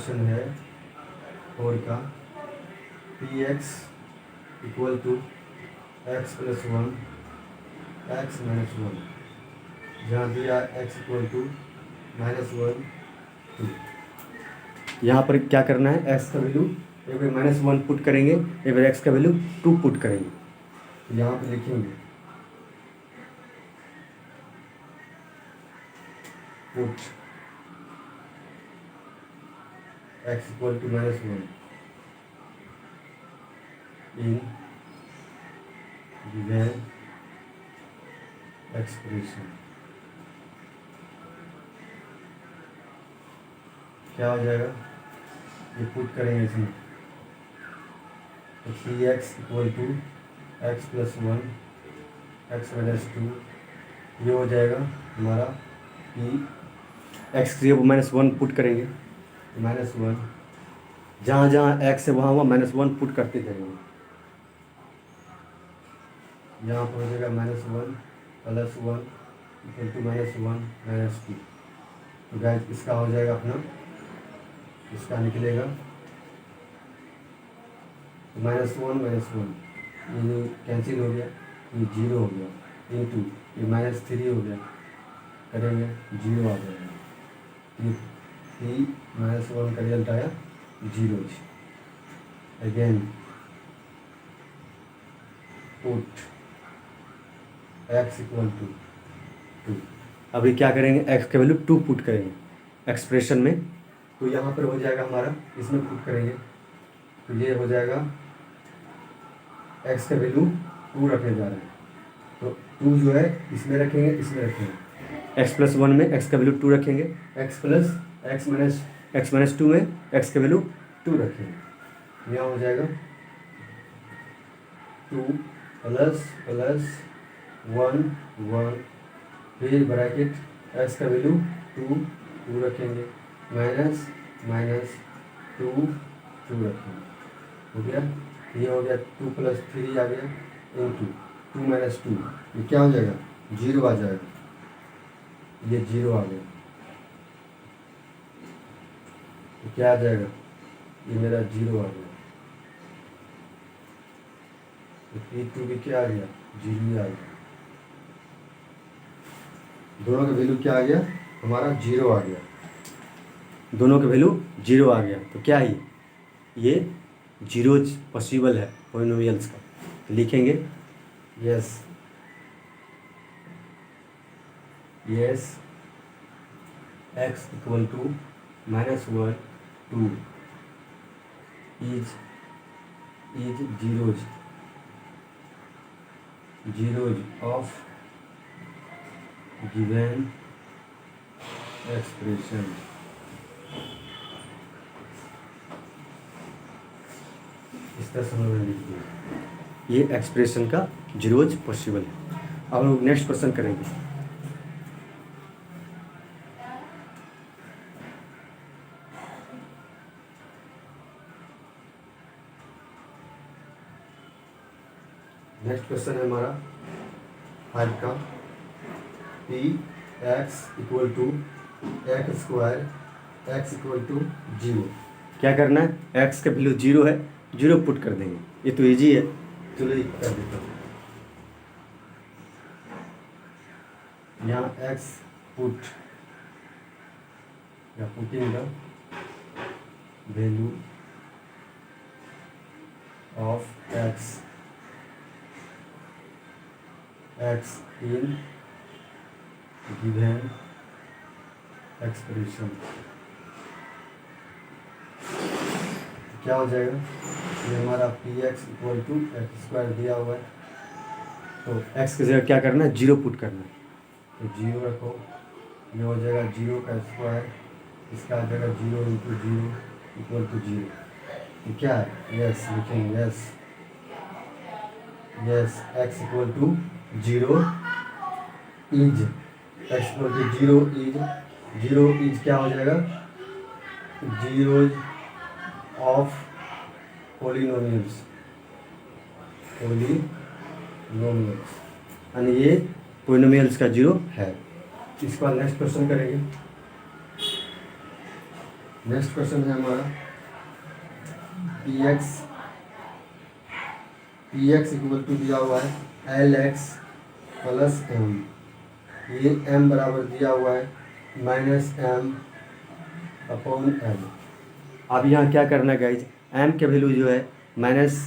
है 4 का P X equal to X plus 1 X minus 1, जहाँ दिया एक्स इक्वल टू -1 2। यहाँ पर क्या करना है, एक्स का वैल्यू एक बार -1 पुट करेंगे, एक बार एक्स का वैल्यू 2 पुट करेंगे। तो यहाँ पे लिखेंगे put x equal to -1 in given expression. क्या हो जाएगा, ये पुट करेंगे इसमें, तो 3x equal to X plus 1 X minus 2, ये हो जाएगा हमारा कि एक्स के -1 पुट करेंगे, -1, जहाँ जहाँ एक्स है वहाँ वहाँ -1 पुट करते जाएंगे। यहाँ पर हो जाएगा -1 प्लस 1 इक्वल टू -1 -2। तो गाइस इसका हो जाएगा अपना, इसका निकलेगा -1 ये कैंसिल हो गया, ये 0 हो गया, इंटू ये -3 हो गया, करेंगे 0 आ जाएगा। ये -1 का रिजल्ट आया 0। Again put x equal to 2। अभी क्या करेंगे, x का वैल्यू 2 पुट करेंगे एक्सप्रेशन में। तो यहाँ पर हो जाएगा हमारा, इसमें पुट करेंगे तो ये हो जाएगा x का वैल्यू 2 रखने जा रहे हैं, तो 2 जो है इसमें रखेंगे, इसमें रखेंगे। x प्लस 1 में x का वैल्यू 2 रखेंगे, x माइनस 2 में x का वैल्यू 2 रखेंगे। यहाँ हो जाएगा 2 प्लस 1 1, फिर ब्रैकेट x का वैल्यू 2 रखेंगे, माइनस 2 रखेंगे, हो गया। ये हो गया 2 प्लस 3 आ गया, इंटू 2 माइनस 2, ये क्या हो जाएगा 0 आ जाएगा, ये 0 आ गया। तो क्या आ जाएगा, ये मेरा 0 आ गया। तो P2 भी क्या आ गया, 0 आ गया। दोनों का वैल्यू क्या आ गया, हमारा 0 आ गया। दोनों का वैल्यू 0 आ गया। तो क्या है ये जीरोज पॉसिबल है पॉलिनोमियल्स का। तो लिखेंगे yes x equal to -1 2 is zeros of given expression. इस तरह से हम लोग लिख दिया, ये एक्सप्रेशन का जीरोज पॉसिबल है। अब हम लोग नेक्स्ट क्वेश्चन करेंगे। नेक्स्ट क्वेश्चन है हमारा 5 का P X equal to X square X equal to 0। क्या करना है, एक्स का वैल्यू 0 है, 0 पुट कर देंगे। ये तो इजी है, चलो ये कर देता हूँ। यहाँ एक्स पुट या putting the value of X X in given expression. क्या हो जाएगा, ये हमारा P X equal to X square दिया हुआ है, तो एक्स की जगह क्या करना है, जीरो पुट करना है, तो जीरो रखो, ये हो जाएगा जीरो का स्क्वायर, इसका आ जाएगा zero into zero equal to zero, तो क्या है, यस लिखेंगे, yes yes X equal to zero is, X equal to zero is क्या हो जाएगा, जीरो ऑफ पोलिनोमियल्स यानी ये पोलिनोमियल्स का जीरो है। इसके बाद नेक्स्ट क्वेश्चन करेंगे। नेक्स्ट क्वेश्चन है हमारा पी एक्स इक्वल टू दिया हुआ है एल एक्स प्लस एम, ये एम बराबर दिया हुआ है माइनस एम अपॉन एल। अब यहाँ क्या करना है गाइज, एम के वैल्यू जो है माइनस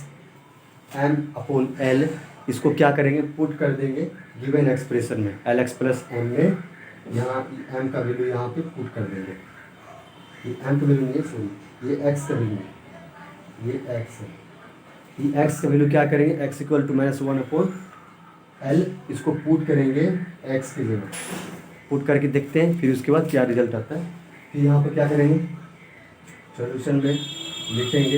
एम अपॉन एल, इसको क्या करेंगे, पुट कर देंगे गिवन एक्सप्रेशन में, एल एक्स प्लस एम में, यहाँ एम का वैल्यू यहाँ पे पुट कर देंगे, ये एम का वैल्यू नहीं है, सॉरी ये एक्स का वैल्यू, ये एक्स है, ये एक्स का वैल्यू क्या करेंगे, X equal to minus one upon L, इसको पुट करेंगे एक्स की जगह, पुट करके देखते हैं फिर उसके बाद क्या रिजल्ट आता है। फिर यहाँ पर क्या करेंगे, सॉल्यूशन में लिखेंगे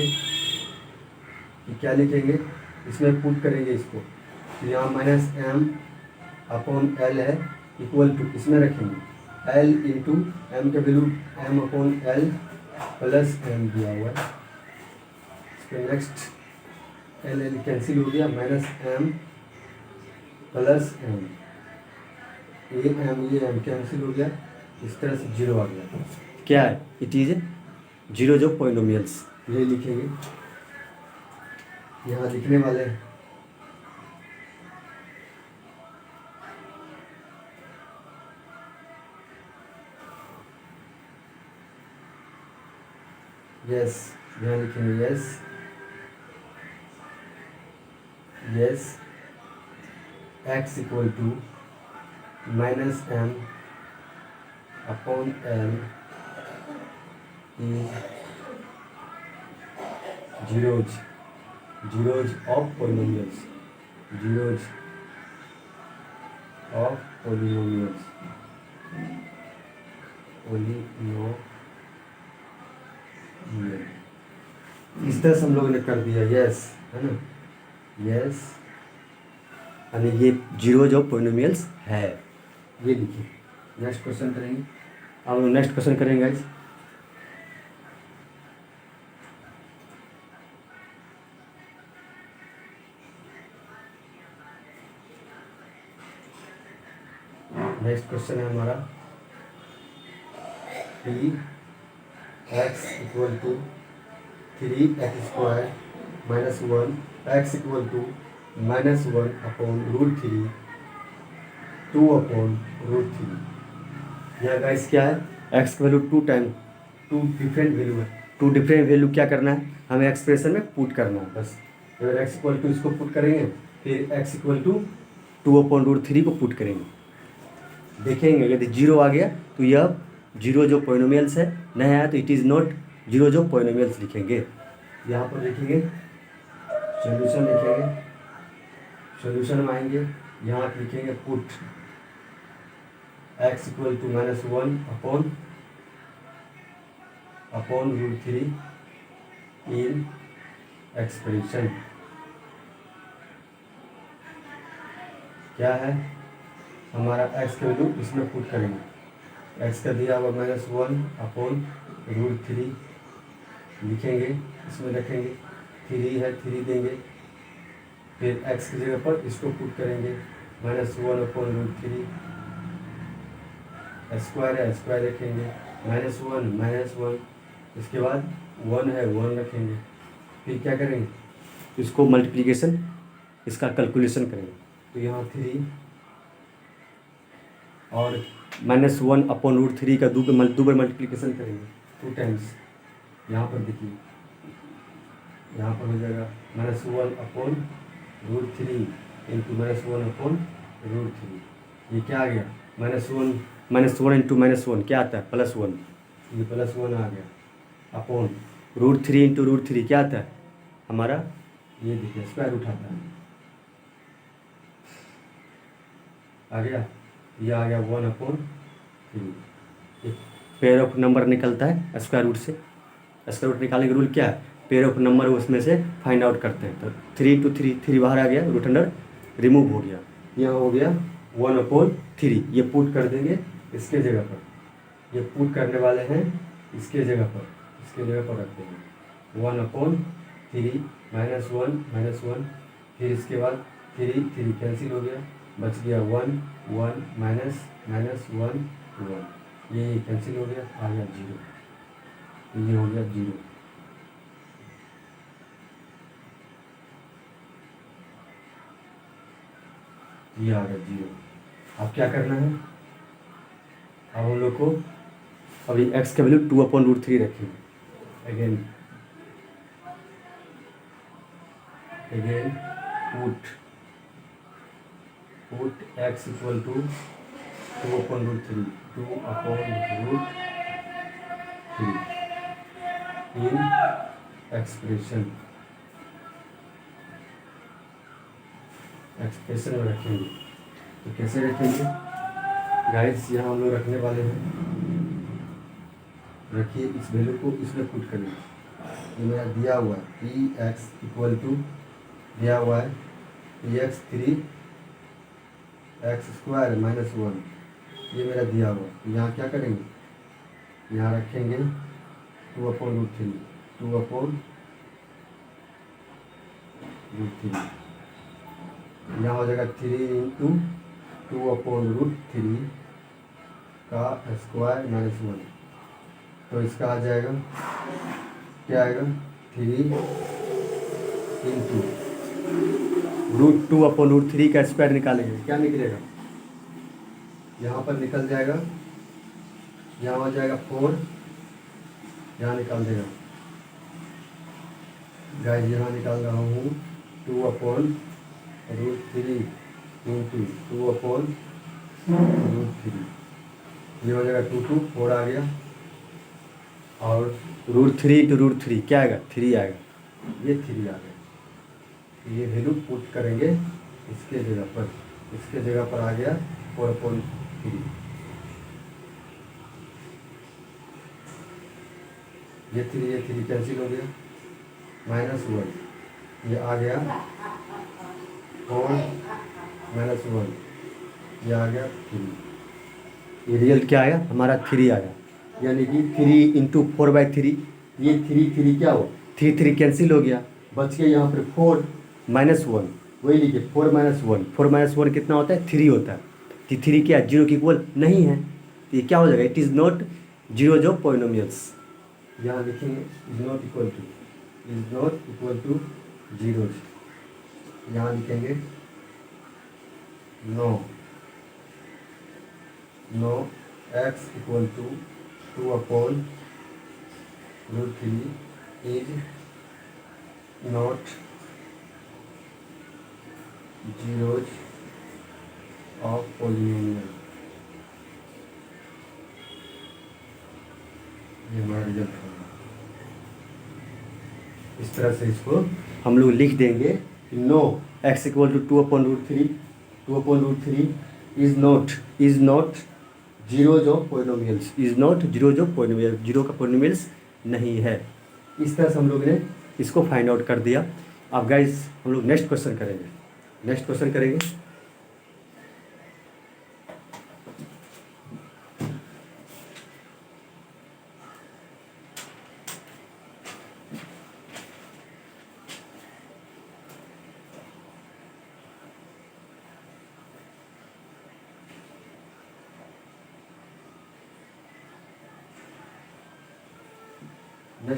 कि क्या लिखेंगे, इसमें पुट करेंगे इसको, तो यहाँ माइनस एम अपॉन एल है इक्वल टू, इसमें रखेंगे एल इंटू एम का value M upon L plus M दिया हुआ है, इसके नेक्स्ट एल एल कैंसिल हो गया, माइनस एम प्लस एम, ये एम कैंसिल हो गया, इस तरह से जीरो आ गया, क्या है, इट इज जीरो जो पोलिनोमियल्स, ये लिखेंगे, यहाँ लिखने वाले हैं, यस यहाँ लिखेंगे yes yes X equal to minus M upon L zeros of polynomials, zeros of polynomials, इस तरह से हम लोगों ने कर दिया, यस है ना, यस यानी ये जीरोज ऑफ पोलिनोमियल्स है, ये लिखिए। नेक्स्ट क्वेश्चन करेंगे, अब नेक्स्ट क्वेश्चन करेंगे गाइस, नेक्स्ट क्वेश्चन है हमारा P X equal to three X square minus one, X equal to minus one upon root three, two upon root three. यहाँ guys क्या है, एक्स का वैल्यू टू डिफरेंट वैल्यू है, two different value क्या करना है, हमें एक्सप्रेशन में पुट करना है बस, अगर एक्स इक्वल टू इसको पुट करेंगे, फिर X equal to two upon root three को पुट करेंगे, देखेंगे यदि जीरो आ गया तो यह जीरो जो पोलिनोमियल्स है, नहीं आया तो इट इज़ नॉट जीरो जो पोलिनोमियल्स लिखेंगे। यहाँ पर लिखेंगे सॉल्यूशन, लिखेंगे सॉल्यूशन में आएंगे, यहाँ लिखेंगे put X equal to minus one upon root three in expression, क्या है हमारा एक्स का वैल्यू इसमें पुट करेंगे, एक्स का दिया हुआ minus one upon root three लिखेंगे, इसमें रखेंगे थ्री है, थ्री देंगे, फिर एक्स की जगह पर इसको पुट करेंगे minus one upon root three, square है स्क्वायर रखेंगे, माइनस वन, इसके बाद वन है वन रखेंगे, फिर क्या करेंगे, इसको मल्टीप्लिकेशन, इसका कैलकुलेशन करेंगे, तो यहाँ थ्री और minus one upon root three का दो बार मल्टीप्लिकेशन करेंगे, टू टाइम्स, यहाँ पर देखिए, यहाँ पर हो जाएगा minus one upon root three into minus one upon √3। ये क्या आ गया -1 इंटू -1 क्या आता है +1, ये +1 आ गया अपॉन √3 इंटू √3 क्या आता है हमारा, ये देखिए स्क्वायर रूट आता है, आ गया, ये आ गया 1/3। एक पेयर ऑफ नंबर निकलता है स्क्वायर रूट से, स्क्वायर रूट निकालने का रूल क्या है, पेयर ऑफ नंबर उसमें से फाइंड आउट करते हैं। तो 3 × 3 3 बाहर आ गया, रूट अंडर रिमूव हो गया, यहाँ हो गया 1/3। ये पुट कर देंगे इसके जगह पर, ये पुट करने वाले हैं इसके जगह पर, रख देंगे 1/3 -1 फिर इसके बाद 3 कैंसिल हो गया, बच गया 1 1 -1 1, ये कैंसिल हो गया, आ गया 0, ये हो गया 0। ये आ गया 0। अब क्या करना है, अब हम लोग को अभी x का वैल्यू 2/√3 रखेंगे, again put x equal to 2/√3 in expression में रखेंगे। तो कैसे रखेंगे गाइस, यहाँ हम लोग रखने वाले हैं, रखिए इस वैल्यू को इसमें पुट करेंगे, ये मेरा दिया हुआ है px इक्वल टू दिया हुआ है px 3 x² -1, ये मेरा दिया हुआ है। तो यहाँ क्या करेंगे, यहाँ रखेंगे 2/√3 यहाँ हो जाएगा 3 इंटू 2/√3 का स्क्वायर -1, तो इसका आ जाएगा क्या आएगा 3 इंटू √2/√3 का स्क्वायर निकालेंगे, क्या निकलेगा, यहाँ पर निकल जाएगा, यहाँ हो जाएगा 4, यहाँ निकाल देगा गाइस, यहाँ निकाल रहा हूँ 2/√3 इंटू 2/√3, ये हो जाएगा 2 4 आ गया, और √3 इंटू √3 क्या आएगा 3 आएगा, ये 3 आ गया, ये वैल्यू पुट करेंगे इसके जगह पर आ गया 4/3, ये 3 कैंसिल हो गया, -1 ये आ गया 4 -1 ये आ गया 3, ये रियल क्या आया हमारा 3 आया, यानी कि 3 इंटू 4/3, ये 3 क्या हो 3 कैंसिल हो गया, बच गया यहाँ पर 4 -1, वही लिखिए 4 -1 कितना होता है 3 होता है, तो 3 क्या 0 के इक्वल नहीं है, तो ये क्या हो जाएगा, इट इज़ नॉट 0 जो पॉलिनोमियल्स, यहाँ लिखेंगे इज नॉट इक्वल टू 0, यहाँ लिखेंगे no x equal to 2/√3 is not 0 of polynomial, ये हमारा रिजल्ट होगा। इस तरह से इसको हम लोग लिख देंगे, no x equal to 2/√3 is not 0 जो पॉलिनोमियल्स, 0 का पॉलिनोमियल्स नहीं है। इस तरह से हम लोग ने इसको फाइंड आउट कर दिया। अब गाइस हम लोग नेक्स्ट क्वेश्चन करेंगे। नेक्स्ट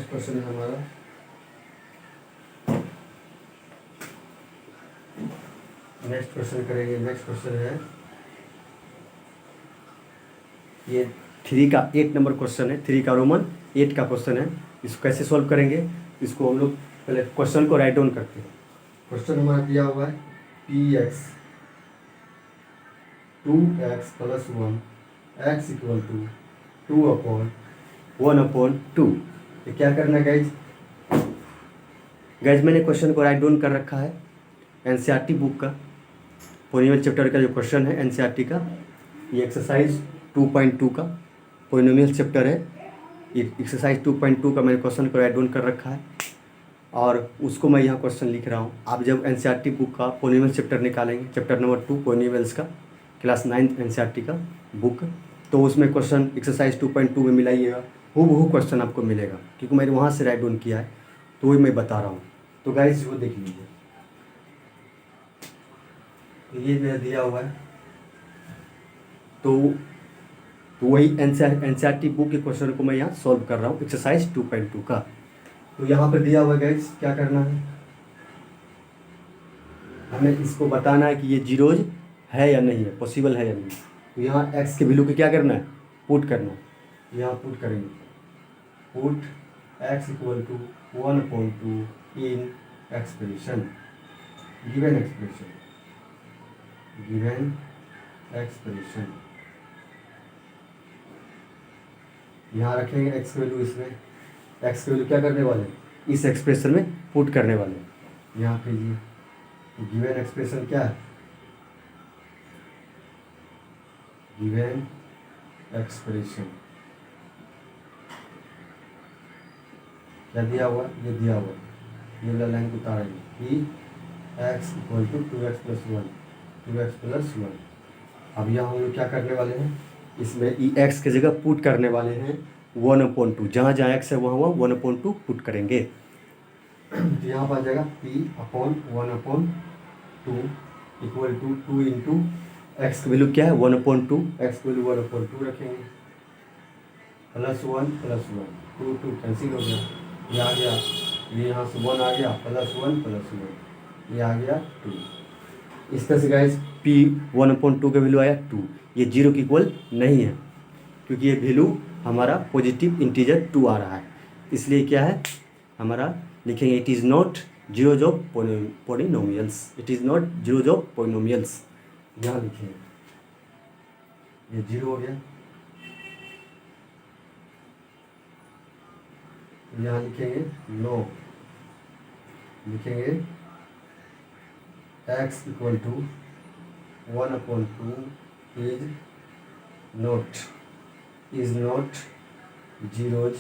क्वेश्चन है हमारा नेक्स्ट क्वेश्चन है ये 3 का 8 नंबर क्वेश्चन है, 3 का रोमन 8 का क्वेश्चन है। इसको कैसे सॉल्व करेंगे, इसको हम लोग पहले क्वेश्चन को राइट डाउन करते हैं। क्वेश्चन हमारा दिया हुआ है px 2x+1 x equal to 2/1/2। तो क्या करना है गाइज? गाइज मैंने क्वेश्चन को राइट डाउन कर रखा है एनसीईआरटी बुक का, पोलिनोमियल चैप्टर का जो क्वेश्चन है एनसीईआरटी का, ये एक्सरसाइज 2.2 का पोलिनोमियल चैप्टर है। ये एक्सरसाइज 2.2 का मैंने क्वेश्चन को राइट डाउन कर रखा है और उसको मैं यहाँ क्वेश्चन लिख रहा हूँ। आप जब एनसीईआरटी बुक का पोलिनोमियल चैप्टर निकालेंगे, चैप्टर नंबर 2 पोलिनोमियल्स का, क्लास 9 एनसीईआरटी का बुक, तो उसमें क्वेश्चन एक्सरसाइज 2.2 में मिलाइएगा, हूबहू क्वेश्चन आपको मिलेगा, क्योंकि मैंने वहाँ से राइट डाउन किया है तो वही मैं बता रहा हूँ। तो गाइस वो देख लीजिए, ये मेरा दिया हुआ है, तो वही एनसीईआरटी बुक के क्वेश्चन को मैं यहाँ सॉल्व कर रहा हूँ एक्सरसाइज 2.2 का। तो यहाँ पर दिया हुआ है गाइस, क्या करना है, हमें इसको बताना है कि ये जीरोज है या नहीं है, पॉसिबल है या नहीं। तो यहाँ x के वैल्यू को क्या करना है, पुट करना है। यहाँ पुट करेंगे, put x equal to 1/2 in expression, given expression. यहाँ रखेंगे x वैल्यू, इसमें x वैल्यू क्या करने वाले हैं, इस एक्सप्रेशन में पुट करने वाले हैं। यहाँ कीजिए, गिवन एक्सप्रेशन क्या है, गिवन एक्सप्रेशन क्या दिया हुआ, ये दिया हुआ, ये वाला लाइन उतारेंगे कि x equal to 2x+1, 2x+1। अब यहाँ हम लोग क्या करने वाले हैं, इसमें x की जगह पुट करने वाले हैं 1/2, जहाँ जहाँ x है वहाँ वहाँ 1/2 पुट करेंगे। तो यहाँ पर आ जाएगा p/1/2 equal to 2 into X की वैल्यू क्या है 1/2, एक्स की वैल्यू 1/2 रखेंगे, +1 +1, 2 2 कैंसिल हो गया, ये आ गया, ये यहाँ से 1 आ गया, +1 +1, ये आ गया 2। इस तरह से गाइस p/1/2 का वैल्यू आया 2। ये 0 की इक्वल नहीं है, क्योंकि ये वैल्यू हमारा पॉजिटिव इंटीजर 2 आ रहा है, इसलिए क्या है हमारा, लिखेंगे it is not zeros of polynomials, it is not zeros of polynomials. यहाँ लिखेंगे, ये 0 हो गया, यहाँ लिखेंगे नो, लिखेंगे x equal to 1/2 is not zeros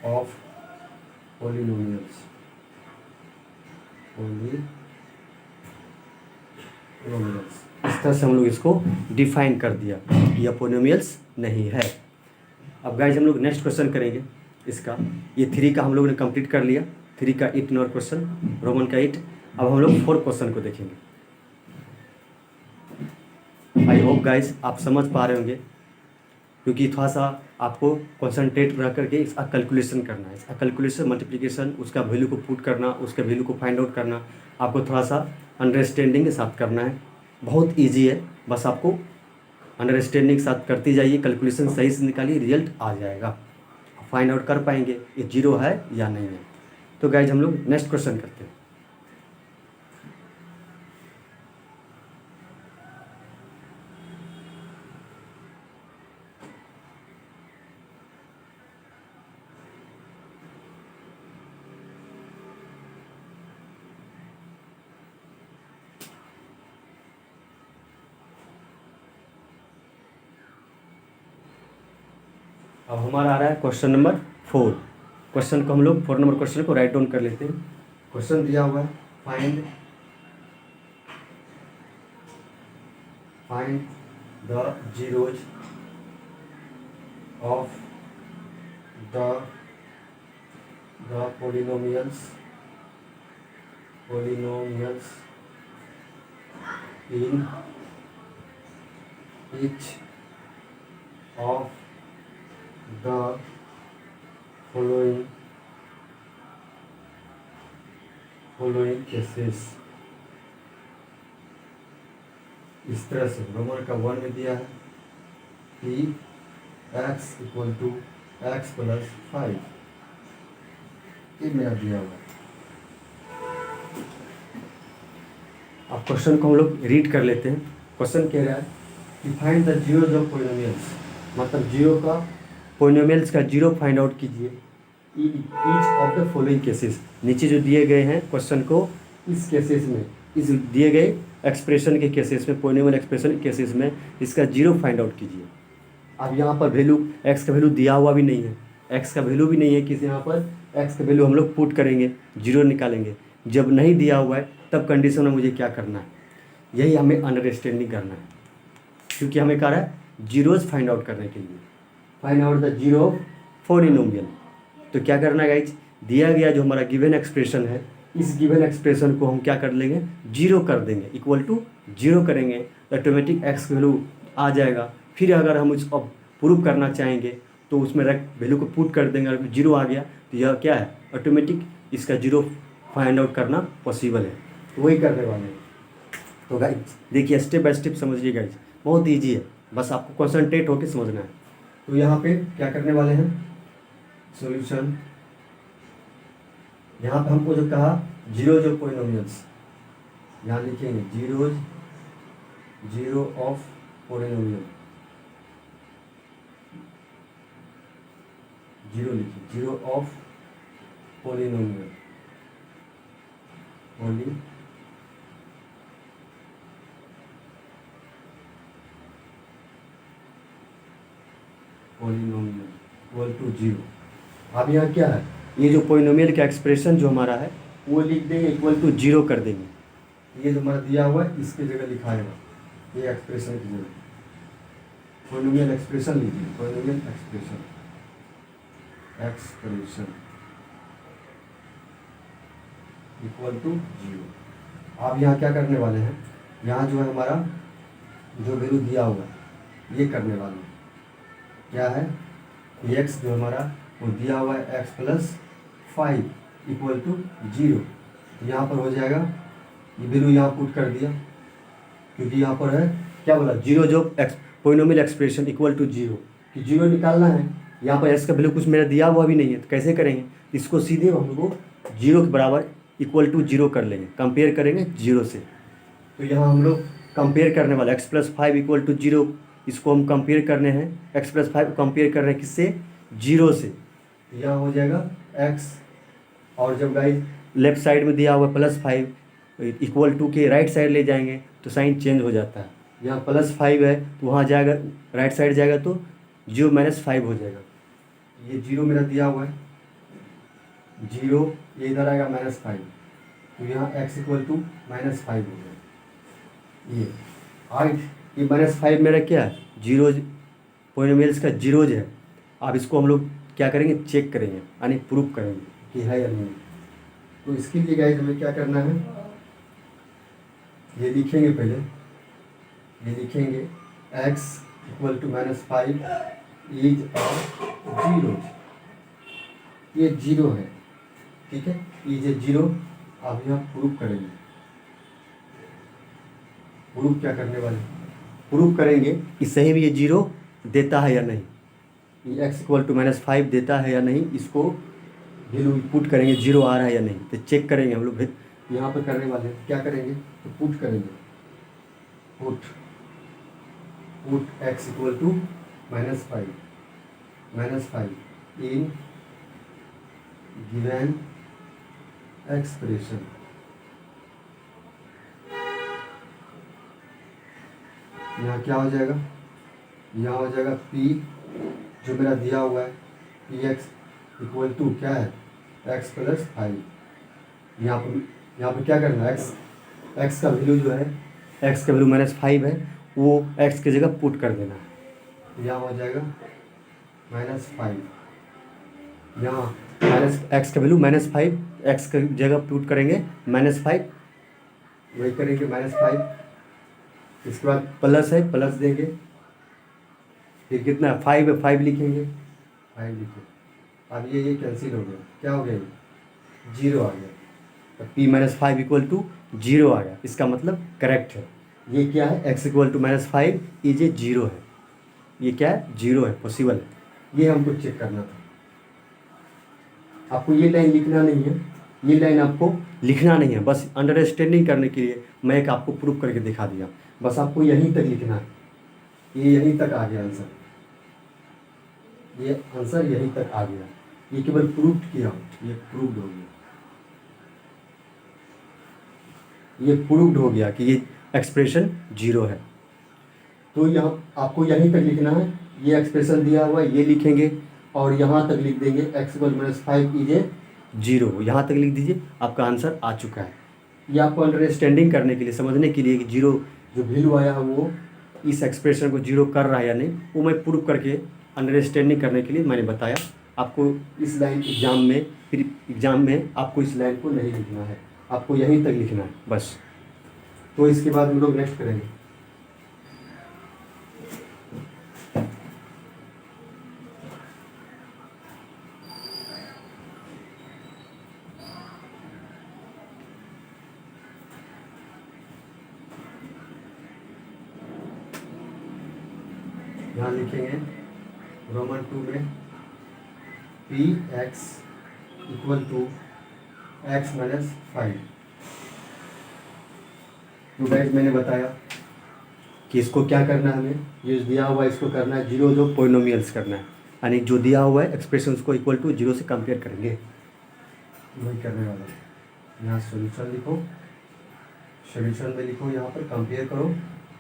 of polynomials, इस तरह से हम लोग इसको डिफाइन कर दिया कि यह पोलिनोमियल्स नहीं है। अब गाइज हम लोग नेक्स्ट क्वेश्चन करेंगे इसका, ये 3 का हम लोग ने कंप्लीट कर लिया, 3 का 8 नंबर क्वेश्चन, रोमन का 8। अब हम लोग 4 क्वेश्चन को देखेंगे। आई होप गाइज आप समझ पा रहे होंगे, क्योंकि थोड़ा सा आपको कंसंट्रेट रह करके इसका कैलकुलेशन करना है, इसका कैलकुलेशन मल्टीप्लिकेशन, उसका वैल्यू को पुट करना, उसके वैल्यू को फाइंड आउट करना, आपको थोड़ा सा अंडरस्टैंडिंग के साथ करना है। बहुत ईजी है, बस आपको अंडरस्टैंडिंग के साथ करती जाइए, कैलकुलेशन सही से निकालिए, रिजल्ट आ जाएगा, फाइंड आउट कर पाएंगे ये 0 है या नहीं है। तो गाइज हम लोग नेक्स्ट क्वेश्चन करते हैं। अब हमारा आ रहा है क्वेश्चन नंबर 4। क्वेश्चन को हम लोग 4 नंबर क्वेश्चन को राइट डाउन कर लेते हैं। क्वेश्चन दिया हुआ है, find the zeros of the polynomials in each of the following cases। इस तरह से रोमन का 1 में दिया है कि x इक्वल टू x+5, ये मेरा दिया हुआ है। अब क्वेश्चन को हम लोग रीड कर लेते हैं। क्वेश्चन कह रहा है कि find the zeros of polynomials, मतलब जीरो का पोलिनोमियल्स का जीरो फाइंड आउट कीजिए each of the following cases. नीचे जो दिए गए हैं क्वेश्चन को इस केसेस में, इस दिए गए एक्सप्रेशन के केसेस में, पोलिनोमियल एक्सप्रेशन के केसेस में इसका जीरो फाइंड आउट कीजिए। अब यहाँ पर वैल्यू एक्स का वैल्यू दिया हुआ भी नहीं है, एक्स का वैल्यू भी नहीं है किसी, यहाँ पर एक्स का वैल्यू हम लोग पुट करेंगे, जीरो निकालेंगे। जब नहीं दिया हुआ है तब कंडीशन में मुझे क्या करना है, यही हमें अंडरस्टैंडिंग करना है, क्योंकि हमें कह रहा है जीरोज फाइंड आउट करने के लिए, find out the zero of polynomial. तो क्या करना है गाइज, दिया गया जो हमारा गिवन एक्सप्रेशन है, इस गिवन एक्सप्रेशन को हम क्या कर लेंगे, जीरो कर देंगे, इक्वल टू जीरो करेंगे, ऑटोमेटिक एक्स का वैल्यू आ जाएगा। फिर अगर हम उसको प्रूव करना चाहेंगे तो उसमें वैल्यू को पुट कर देंगे, अगर जीरो आ गया तो यह क्या है, ऑटोमेटिक इसका जीरो फाइंड आउट करना पॉसिबल है। तो वही करने वाले हैं। तो गाइज देखिए स्टेप बाय स्टेप समझिए गाइज, बहुत ईजी है, बस आपको कॉन्सेंट्रेट होकर समझना है। तो यहाँ पे क्या करने वाले हैं, सॉल्यूशन, यहाँ पे हमको जो कहा जीरो जो पोलिनोमियल्स, यहाँ लिखेंगे जीरो ऑफ पोलिनोमियल, जीरो लिखिए, zero of polynomial, polynomial equal to zero. अब यहाँ क्या है, ये जो पोलिनोमियल का एक्सप्रेशन जो हमारा है वो लिख देंगे, इक्वल टू जीरो कर देंगे। ये जो हमारा दिया हुआ है इसकी जगह लिखाएगा, ये एक्सप्रेशन की जगह पोलिनोमियल एक्सप्रेशन लीजिए, polynomial expression equal to zero. अब यहाँ क्या करने वाले हैं, यहाँ जो है हमारा जो वैल्यू दिया हुआ है ये करने वाले हैं, क्या है, एक्स जो हमारा वो दिया हुआ है X plus 5 equal to zero. यहाँ पर हो जाएगा, ये वैल्यू यहाँ पुट कर दिया, क्योंकि यहाँ पर है क्या बोला, जीरो जो polynomial expression equal to zero, कि जीरो निकालना है। यहाँ पर एक्स का वैल्यू कुछ मेरा दिया हुआ भी नहीं है, तो कैसे करेंगे, इसको सीधे हम लोग जीरो के बराबर इक्वल टू जीरो कर लेंगे, कंपेयर करेंगे जीरो से। तो यहाँ हम लोग कंपेयर करने वाला X plus 5 equal to zero, इसको हम कंपेयर करने हैं, एक्स प्लस 5 कंपेयर कर रहे हैं किससे, जीरो से। यहाँ हो जाएगा एक्स, और जब गाइस लेफ्ट साइड में दिया हुआ +5 इक्वल टू के राइट साइड ले जाएंगे तो साइन चेंज हो जाता है। यहाँ +5 है तो वहाँ जाएगा, राइट साइड जाएगा तो 0 - 5 हो जाएगा। ये जीरो मेरा दिया हुआ है, जीरो, ये इधर आएगा -5, तो यहाँ x इक्वल टू -5 हो गया। ये आइट, ये -5 मेरा क्या है, जीरो, पोलिनोमियल्स का जीरोज है। अब इसको हम लोग क्या करेंगे, चेक करेंगे, यानी प्रूफ करेंगे कि है या नहीं। तो इसके लिए गाइस हमें क्या करना है, ये लिखेंगे पहले, ये लिखेंगे x equal to -5 is a zero, ये जीरो है, ठीक है, इज ए जीरो। अब यहाँ प्रूफ करेंगे, प्रूफ क्या करने वाले, प्रूफ करेंगे कि सही में ये जीरो देता है या नहीं, ये x इक्वल टू -5 देता है या नहीं, इसको वैल्यू पुट करेंगे, जीरो आ रहा है या नहीं, तो चेक करेंगे हम लोग। यहाँ पर करने वाले हैं, क्या करेंगे, तो पुट करेंगे, put x equal to -5 in given expression. यहाँ क्या हो जाएगा, यहाँ हो जाएगा p जो मेरा दिया हुआ है, px इक्वल टू क्या है, x प्लस 5। यहाँ पर क्या करना है, x का वैल्यू जो है, x का वैल्यू -5 है, वो x की जगह पुट कर देना है। यहाँ हो जाएगा -5, यहाँ x का वैल्यू -5, x की जगह पुट करेंगे -5, वही करेंगे -5। इसके बाद प्लस है, प्लस देंगे, ये कितना है, 5 है, 5 लिखेंगे, 5 लिखे। अब ये कैंसिल हो गया, क्या हो गया, जीरो आ गया, तो p - 5 इक्वल टू जीरो आ गया, इसका मतलब करेक्ट है। ये क्या है, x equal to -5 is a zero है, ये क्या है, जीरो है, पॉसिबल है। ये हमको चेक करना था। आपको ये लाइन लिखना नहीं है, ये लाइन आपको लिखना नहीं है, बस अंडरस्टैंडिंग करने के लिए मैं एक आपको प्रूफ करके दिखा दिया। बस आपको यहीं तक लिखना है, ये यहीं तक आ गया आंसर, ये आंसर यहीं तक आ गया, ये केवल प्रूफ किया, ये प्रूव्ड हो गया, ये प्रूव्ड हो गया कि ये एक्सप्रेशन जीरो है। तो यहाँ आपको यहीं तक लिखना है, ये एक्सप्रेशन दिया हुआ है, ये लिखेंगे और यहाँ तक लिख देंगे x equal minus 5 is a zero, यहाँ तक लिख दीजिए, आपका आंसर आ चुका है। ये आपको अंडरस्टैंडिंग करने के लिए, समझने के लिए कि जीरो जो वैल्यू आया है वो इस एक्सप्रेशन को जीरो कर रहा है या नहीं, वो मैं प्रूव करके अंडरस्टैंडिंग करने के लिए मैंने बताया। आपको इस लाइन एग्जाम में, फिर एग्जाम में आपको इस लाइन को नहीं लिखना है, आपको यहीं तक लिखना है बस। तो इसके बाद हम लोग नेक्स्ट करेंगे। यहाँ लिखेंगे रोमन 2 में P X equal to X minus 5। तो गाइस मैंने बताया कि इसको क्या करना है, हमें ये दिया हुआ है इसको करना है जीरो, जो पोलिनोमियल्स करना है, यानी जो दिया हुआ है एक्सप्रेशन को इक्वल टू जीरो से कंपेयर करेंगे, वही करने वाला है। यहाँ सोल्यूशन लिखो, सोल्यूशन में लिखो, यहाँ पर कंपेयर करो,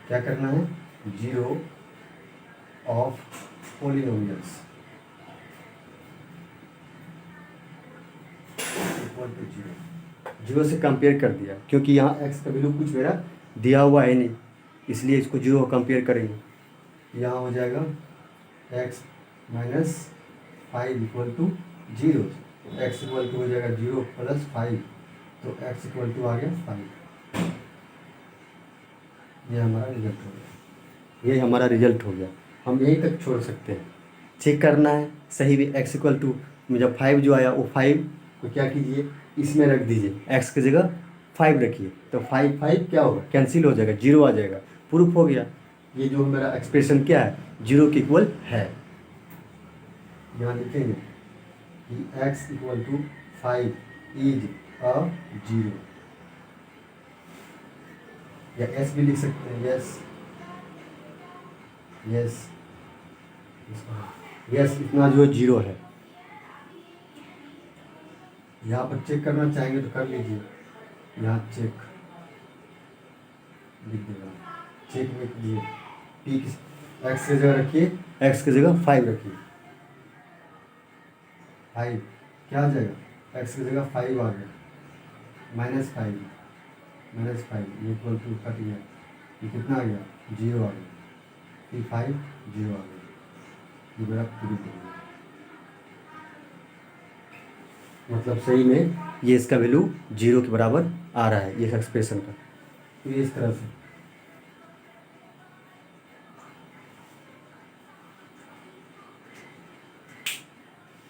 क्या करना है, zero of polynomials equal to zero, zero से कंपेयर कर दिया, क्योंकि यहाँ एक्स का वैल्यू कुछ मेरा दिया हुआ है नहीं, इसलिए इसको जीरो कंपेयर करेंगे। यहाँ हो जाएगा X minus 5 equal to zero, X equal to हो जाएगा जीरो प्लस 5, तो एक्स इक्वल टू आ गया 5। ये हमारा रिजल्ट हो गया, ये हमारा रिजल्ट हो गया। हम यहीं तक छोड़ सकते हैं, चेक करना है सही भी। एक्स इक्वल टू में जब 5 जो आया वो 5 को क्या कीजिए, इसमें रख दीजिए, एक्स की जगह 5 रखिए, तो 5 क्या होगा, कैंसिल हो जाएगा, जीरो आ जाएगा, प्रूफ हो गया। ये जो मेरा एक्सप्रेशन क्या है, जीरो के इक्वल है। यहाँ लिखेंगे कि X equal to 5 is a zero, या एस भी लिख सकते हैं, यस यस यस, इतना जो जीरो है। यहाँ पर चेक करना चाहेंगे तो कर लीजिए, यहाँ चेक लिख देगा, चेक लिख दिए, पी एक्स की जगह रखिए, एक्स की जगह 5 रखिए, 5 क्या आ जाएगा, एक्स की जगह 5 आ गया, माइनस 5 ये इक्वल टू कट गया, ये कितना आ गया, जीरो आ गया, फिर 5 जीरो आ गया, ये मेरा प्रूफ हो गया। मतलब सही में ये इसका वैल्यू जीरो के बराबर आ रहा है, ये एक्सप्रेशन का। तो ये इस तरह से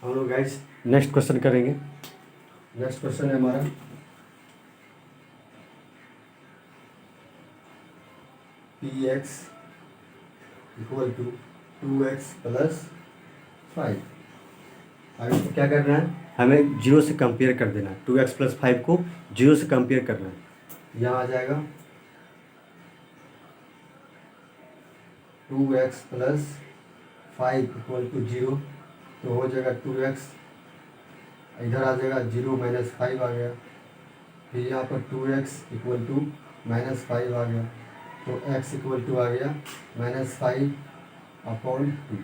हम लोग गाइस नेक्स्ट क्वेश्चन करेंगे। नेक्स्ट क्वेश्चन है हमारा P X equal to 2x plus 5। अब इसको क्या करना है, हमें जीरो से कंपेयर कर देना है, 2x प्लस 5 को जीरो से कंपेयर करना है। यहाँ आ जाएगा 2x plus 5 equal to zero, तो हो जाएगा 2x, इधर आ जाएगा जीरो माइनस 5 आ गया, फिर यहाँ पर 2x इक्वल टू माइनस 5 आ गया, तो x इक्वल टू आ गया माइनस 5 अपॉन 2,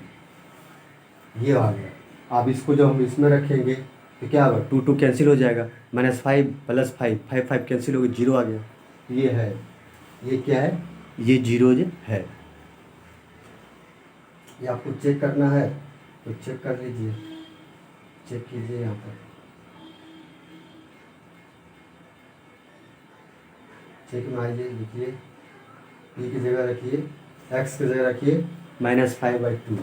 ये आ गया। अब इसको जब हम इसमें रखेंगे तो क्या होगा, 2 कैंसिल हो जाएगा, माइनस 5 प्लस 5 कैंसिल हो गया, जीरो आ गया। ये है, ये क्या है, ये जीरो है। ये आपको चेक करना है तो चेक कर लीजिए, चेक कीजिए, यहाँ पर चेक में आइए, लिखिए, पी की जगह रखिए, एक्स की जगह रखिए -5/2,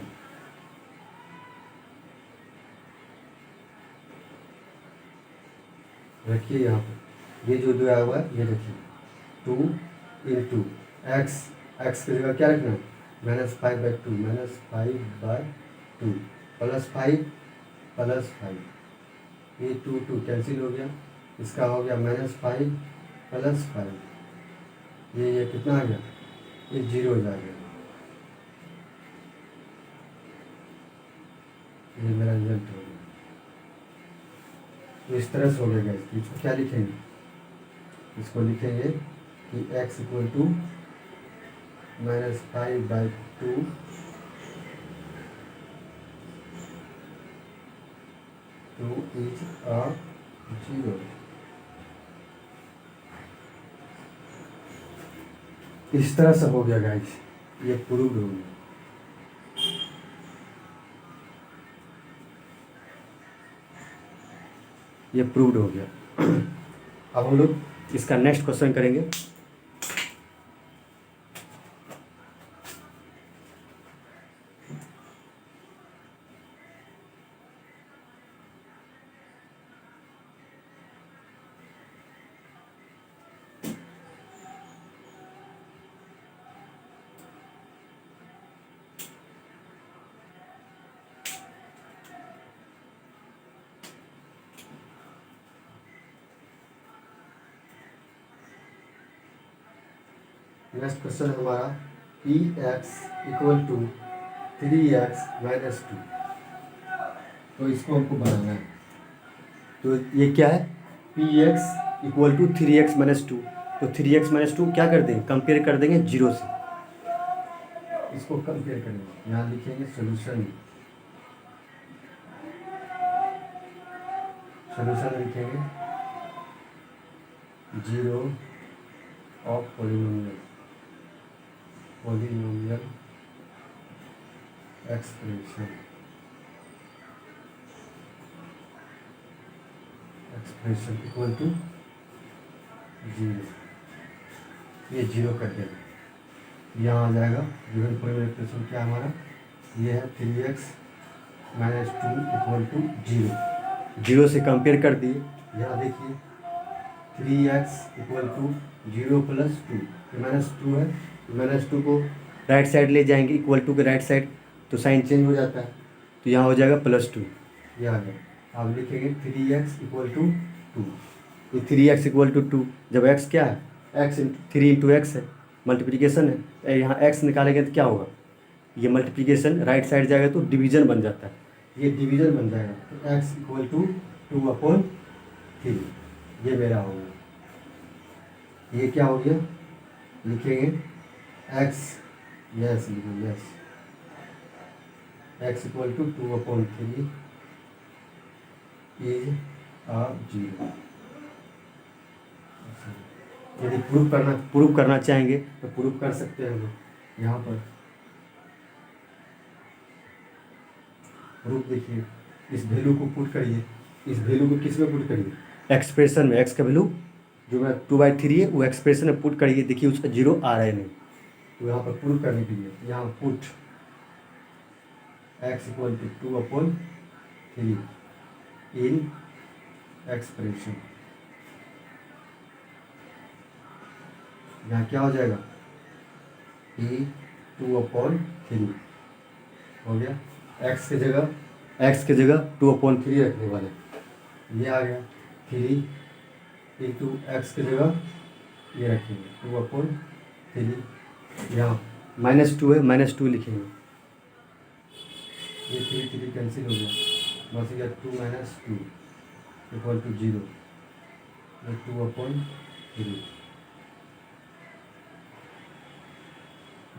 रखिए यहाँ पर, ये जो दिया हुआ है ये रखिए, 2 इंटू एक्स की जगह क्या रखना है, -5/2 प्लस 5 ये 2 कैंसिल हो गया, इसका हो गया -5 + 5, ये कितना आ गया, ये 0 हो जाएगा। ये मेरा रिजल्ट हो गया। तो इस तरह से हो गया। इसको क्या लिखेंगे, इसको लिखेंगे कि x = -5/2 is a 0। इस तरह से हो गया गाइस, ये प्रूव्ड हो गया। ये प्रूव्ड हो गया। अब हम लोग इसका नेक्स्ट क्वेश्चन करेंगे। नेक्स्ट क्वेश्चन है हमारा px = 3x - 2। तो इसको हमको बनाना है। तो ये क्या है, px = 3x - 2। तो 3x - 2 क्या कर देंगे, कंपेयर कर देंगे 0 से। इसको कंपेयर करेंगे, यहाँ लिखेंगे सोल्यूशन। सोल्यूशन लिखेंगे 0 of polynomial expression equal to 0। ये 0 कर देंगे, यहाँ आ जाएगा गिवन पोलिनोमियल एक्सप्रेशन क्या हमारा, ये है 3x - 2 = 0। 0 से कंपेयर कर दिए। यहाँ देखिए 3x = 0 + 2, -2 है, -2 को राइट साइड ले जाएंगे, = के राइट साइड, तो साइन चेंज हो जाता है, तो यहाँ हो जाएगा +2। ये आ गया। अब लिखेंगे 3x = 2। तो 3x = 2, जब x क्या है, x 3 × x है, मल्टीप्लिकेशन है, यहाँ x निकालेंगे तो क्या होगा, ये मल्टीप्लिकेशन राइट साइड जाएगा तो डिवीजन बन जाता है, ये डिवीजन बन जाएगा। तो x = 2/3, ये मेरा हो गया। ये क्या हो गया, लिखेंगे x, यस लिखेंगे यस, x = 2/3 is a 0। यदि प्रूव करना चाहेंगे तो प्रूव कर सकते हैं हम लोग। यहाँ पर प्रूफ देखिए, इस वैल्यू को पुट करिए, इस वैल्यू को किस में पुट करिए, एक्सप्रेशन में। x का वैल्यू जो मैं 2/3 है वो एक्सप्रेशन में पुट करिए, देखिए उसका 0 आ रहा है नहीं। तो यहाँ पर प्रूफ करने के लिए यहाँ पुट x = 2/3 इन एक्सप्रेशन, यहाँ क्या हो जाएगा, e 2/3 हो गया। x की जगह 2/3 रखने वाले, ये आ गया 3 × x की जगह ये रखेंगे 2/3, यहाँ -2 है, -2 लिखेंगे, ये 3 कैंसिल हो गया, बस गया 2 - 2 = 0, ये 2/3,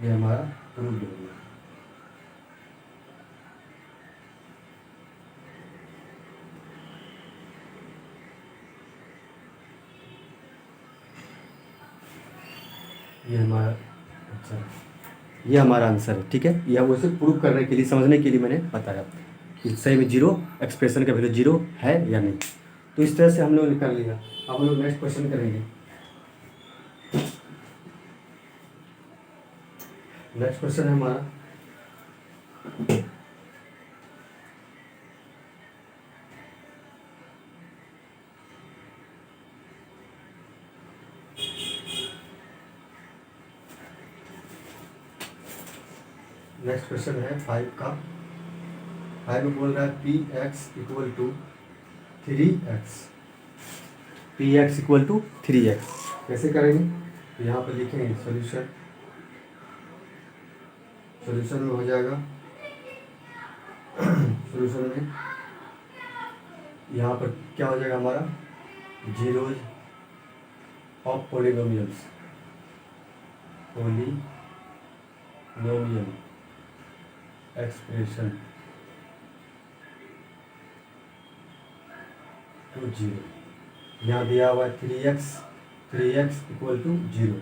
ये हमारा प्रूफ हो गया। ये हमारा अच्छा, ये हमारा आंसर है, ठीक है। यह वैसे प्रूव करने के लिए, समझने के लिए मैंने बताया कि सही में 0 एक्सप्रेशन का वैल्यू 0 है या नहीं। तो इस तरह से हम लोग कर लिया। अब हम लोग नेक्स्ट क्वेश्चन करेंगे। नेक्स्ट क्वेश्चन है हमारा नेक्स्ट क्वेश्चन है 5 का। 5 में बोल रहा है px = 3x P X equal to 3x। कैसे करेंगे? तो यहाँ पर लिखेंगे सॉल्यूशन, सॉल्यूशन में हो जाएगा, सॉल्यूशन में यहाँ पर क्या हो जाएगा हमारा, zeros of polynomials, polynomial expression to zero. यहाँ दिया हुआ है 3x इक्वल टू 0।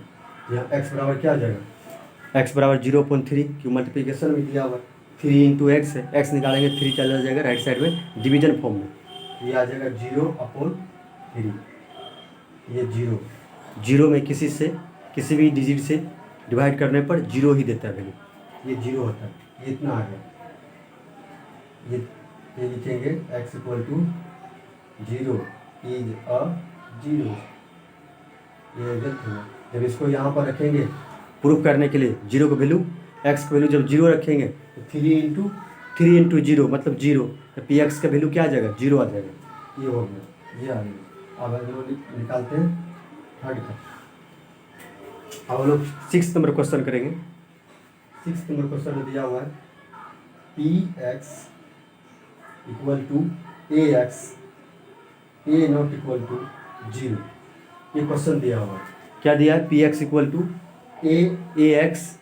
यहाँ x बराबर क्या आ जाएगा, x बराबर 0.3 क्यों मल्टीप्लिकेशन में दिया हुआ है 3 इंटू एक्स है, x निकालेंगे 3 चला जाएगा राइट साइड में डिवीजन फॉर्म में, ये आ जाएगा 0/3। ये 0 में किसी भी डिजिट से डिवाइड करने पर 0 ही देता है वैल्यू, ये 0 होता है। ये इतना आ गया, ये लिखेंगे x equal to 0 is a 0। ये गलत होगा। जब इसको यहाँ पर रखेंगे प्रूफ करने के लिए, 0 का वैल्यू, x का वैल्यू जब 0 रखेंगे तो 3 इंटू 0 मतलब 0, तो पी एक्स का वैल्यू क्या आ जाएगा, 0 आ जाएगा। ये हो गया, ये आ गया। अब निकालते हैं थर्ड का। अब हम लोग 6 नंबर क्वेश्चन करेंगे। 6 नंबर क्वेश्चन में दिया हुआ है P X equal to A X A not equal to 0। ये क्वेश्चन दिया हुआ है, क्या दिया है, P X equal to A X,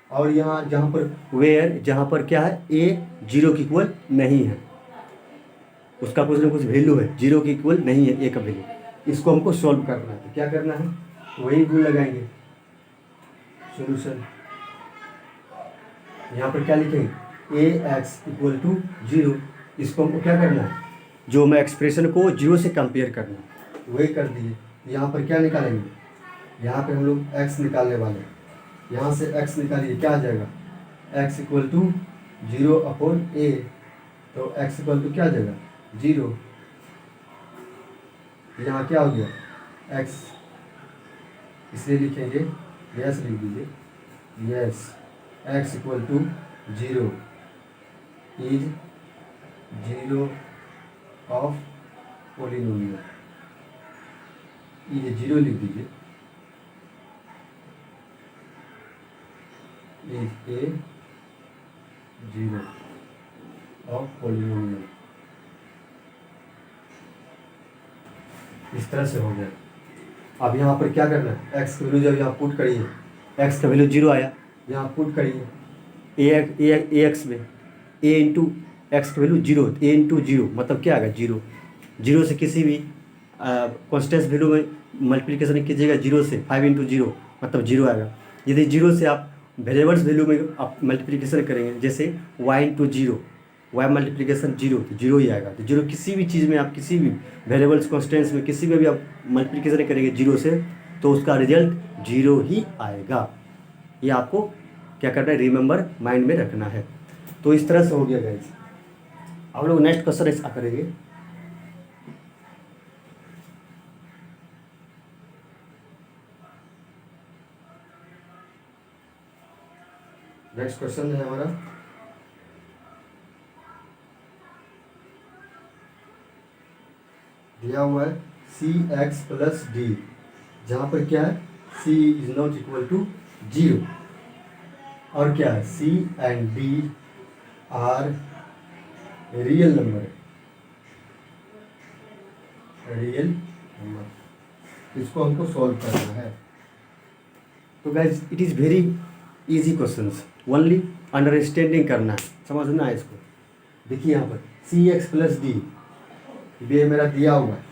और यहाँ जहाँ पर वेयर, जहाँ पर क्या है, ए 0 की इक्वल नहीं है, उसका कुछ ना कुछ वैल्यू है, 0 की इक्वल नहीं है ए का वैल्यू। इसको हमको सॉल्व करना है, तो क्या करना है, वही रूल लगाएंगे, सॉल्यूशन। यहाँ पर क्या लिखेंगे, ए एक्स इक्वल टू 0। इसको हमको क्या करना है, जो मैं एक्सप्रेशन को 0 से कंपेयर करना है, वही कर दिए। यहाँ पर क्या निकालेंगे, यहाँ पे हम लोग x निकालने वाले हैं, यहाँ से x निकालिए, क्या आ जाएगा, x इक्वल टू 0/a, तो x इक्वल टू क्या आ जाएगा, 0। यहाँ क्या हो गया, x, इसलिए लिखेंगे, यस लिख दीजिए, yes x equal to 0 is 0 of polynomial, ये 0 लिख दीजिए, इज ए 0 ऑफ पोलिनोमियल। इस तरह से हो गया। अब यहाँ पर क्या करना है, x का वैल्यू जब यहाँ पुट करिए, x का वैल्यू 0 आया, यहाँ पुट करिए ए एक्स में, a इंटू एक्स का वैल्यू 0, a इंटू 0 मतलब क्या आएगा, 0। 0 से किसी भी कॉन्स्टेंट वैल्यू में मल्टीप्लिकेशन कीजिएगा 0 से, 5 इंटू 0 मतलब 0 आएगा। यदि 0 से आप वेरिएबल्स वैल्यू में आप मल्टीप्लिकेशन करेंगे, जैसे y इंटू 0, y मल्टीप्लिकेशन 0 तो 0 ही आएगा। तो 0 किसी भी चीज़ में आप, किसी भी वेरिएबल्स कॉन्स्टेंट्स में किसी में भी आप मल्टीप्लिकेशन करेंगे 0 से, तो उसका रिजल्ट 0 ही आएगा। ये आपको क्या करना है, रिमेंबर, माइंड में रखना है। तो इस तरह से हो गया गाइस। हम लोग नेक्स्ट क्वेश्चन ऐसा करेंगे, नेक्स्ट क्वेश्चन है हमारा दिया हुआ है cx प्लस डी, जहाँ पर क्या है, c is not equal to 0, और क्या है, c and d are real number, real number. इसको हमको सॉल्व करना है। तो guys it is very easy questions, only understanding करना है, समझना है इसको। देखिए यहाँ पर cx प्लस डी, ये मेरा दिया हुआ है,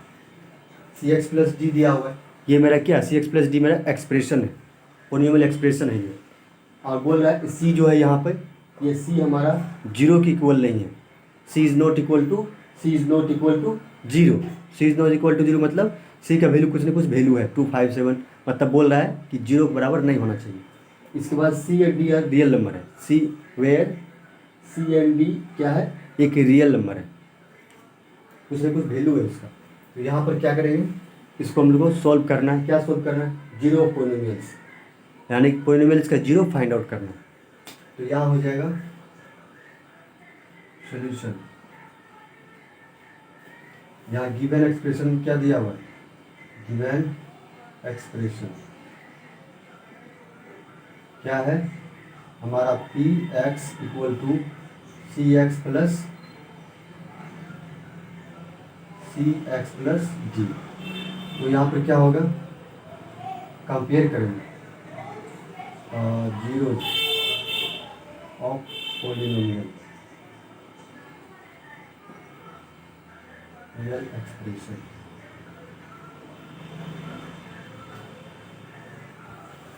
cx प्लस डी दिया हुआ है, ये मेरा क्या, cx प्लस डी मेरा एक्सप्रेशन है, पोलिनोमियल एक्सप्रेशन है ये। और बोल रहा है c जो है यहाँ पर, ये c हमारा 0 की इक्वल नहीं है, c is not equal to 0, c is not equal to 0 मतलब c का वैल्यू कुछ ना कुछ वैल्यू है 257, मतलब बोल रहा है कि 0 के बराबर नहीं होना चाहिए। इसके बाद c and d real number है, c where c and d क्या है, एक रियल नंबर है, कुछ ना कुछ वैल्यू है उसका। तो यहाँ पर क्या करेंगे, इसको हम लोग को सॉल्व करना है। क्या सॉल्व करना है, 0 पोलिनोमियल्स, यानी पोलिनोमियल्स का 0 फाइंड आउट करना है। तो यहाँ हो जाएगा सॉल्यूशन। यहाँ गिवन एक्सप्रेशन क्या दिया हुआ है, गिवन एक्सप्रेशन क्या है हमारा P X equal to C X plus D. तो यहाँ पर क्या होगा, कंपेयर करेंगे zero of polynomial real expression.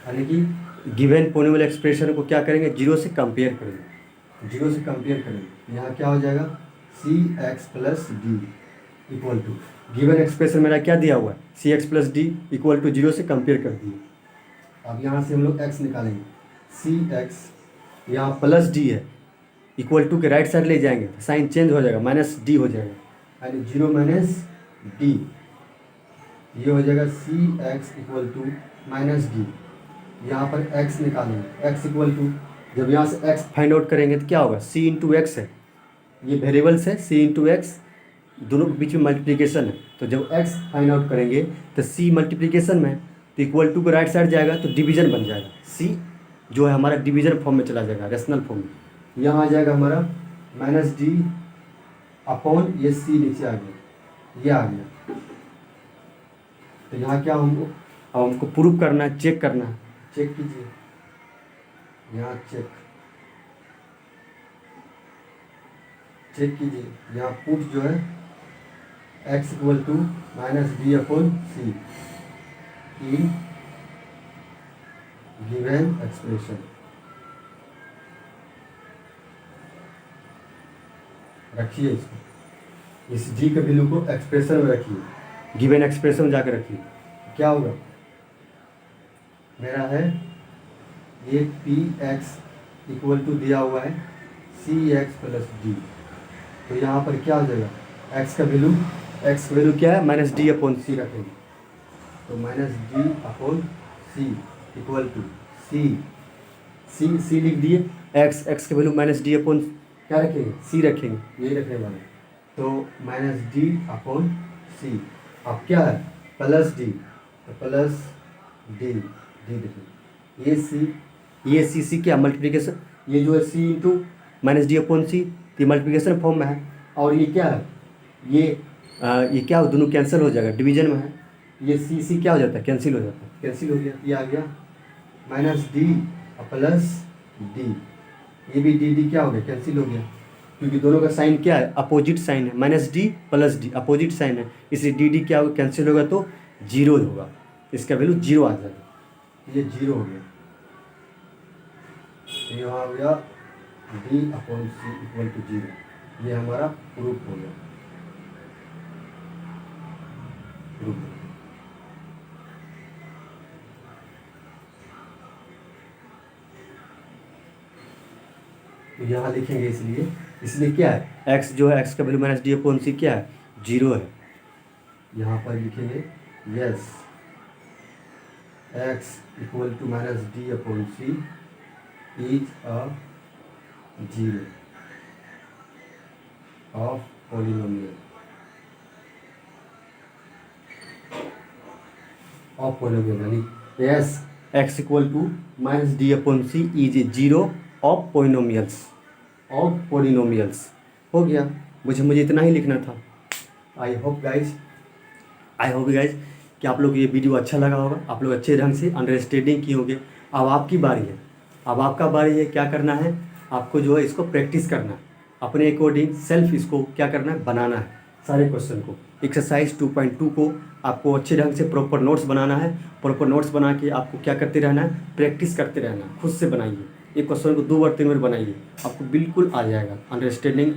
यानी कि गिवन पॉलिनोमियल एक्सप्रेशन को क्या करेंगे, जीरो से कंपेयर करेंगे। यहाँ क्या हो जाएगा, C X plus D equal to, given expression मेरा क्या दिया हुआ है, C X plus D equal to zero से कंपेयर कर दिए। अब यहाँ से हम लोग एक्स निकालेंगे, सी एक्स यहाँ प्लस डी है, इक्वल टू के राइट साइड ले जाएंगे तो साइन चेंज हो जाएगा, माइनस डी हो जाएगा, यानी जीरो माइनस डी, ये हो जाएगा C X equal to minus D. यहाँ पर x निकालेंगे, x इक्वल टू, जब यहाँ से x फाइंड आउट करेंगे तो क्या होगा, c इंटू एक्स है, ये वेरिएबल्स है, c इंटू एक्स, दोनों के बीच में मल्टीप्लिकेशन है। तो जब x फाइंड आउट करेंगे तो c मल्टीप्लिकेशन में, तो इक्वल टू को राइट साइड जाएगा तो डिवीजन बन जाएगा, c जो है हमारा डिवीजन फॉर्म में चला जाएगा, रेशनल फॉर्म में। यहाँ आ जाएगा हमारा माइनस डी अपॉन ये c नीचे आ गया, ये आ गया। तो यहाँ क्या हमको प्रूफ करना है, चेक करना है, चेक कीजिए, यहाँ चेक कीजिए, यहाँ पुट जो है x equal to minus D upon C in given expression. रखिए इसको, इस g के वैल्यू को एक्सप्रेशन में रखिए, गिवन एक्सप्रेशन में जाकर रखिए। क्या होगा, मेरा है ये पी एक्स इक्वल टू दिया हुआ है सी एक्स प्लस डी। तो यहाँ पर क्या हो जाएगा, एक्स का वैल्यू क्या है, माइनस डी अपॉन सी रखेंगे। तो minus D upon C equal to C लिख दिए, एक्स का वैल्यू माइनस डी अपॉन क्या रखेंगे, सी रखेंगे, यही रखने वाले। तो माइनस डी अपॉन सी, अब क्या है प्लस डी, तो प्लस डी देखिए, ये सी क्या मल्टीप्लिकेशन, ये जो है सी इंटू माइनस डी अपॉन सी, ये मल्टीप्लिकेशन फॉर्म में है। और ये क्या है, ये क्या दोनों कैंसिल हो जाएगा, डिवीजन में है, ये सी क्या हो जाता है, कैंसिल हो जाता है, कैंसिल हो गया, ये आ गया माइनस डी प्लस डी, ये भी डी क्या हो गया, कैंसिल हो गया, क्योंकि दोनों का साइन क्या है, अपोजिट साइन है, minus D plus D opposite sign है, इसलिए डी क्या होगा, कैंसिल होगा तो जीरो होगा, इसका वैल्यू जीरो आ जाएगा, ये जीरो हो गया। यहाँ हो गया D upon C equal to zero, ये हमारा प्रूफ हो गया, तो यहाँ लिखेंगे, इसलिए क्या है, x जो है, x का value minus D upon C क्या है, जीरो है। यहाँ पर लिखेंगे yes x equal to minus D upon C is a zero of polynomial यानी yes x equal to minus D upon C is a zero of polynomials हो गया। मुझे इतना ही लिखना था। आई होप गाइज कि आप लोग को ये वीडियो अच्छा लगा होगा, आप लोग अच्छे ढंग से अंडरस्टैंडिंग किए होंगे। अब आपकी बारी है, अब आपका बारी है, क्या करना है आपको, जो है इसको प्रैक्टिस करना है, अपने अकॉर्डिंग सेल्फ इसको क्या करना है, बनाना है सारे क्वेश्चन को। एक्सरसाइज 2.2 को आपको अच्छे ढंग से प्रॉपर नोट्स बनाना है। प्रॉपर नोट्स बना के आपको क्या करते रहना है, प्रैक्टिस करते रहना है, खुद से बनाइए। एक क्वेश्चन को 2 बार 3 बार बनाइए, आपको बिल्कुल आ जाएगा, अंडरस्टैंडिंग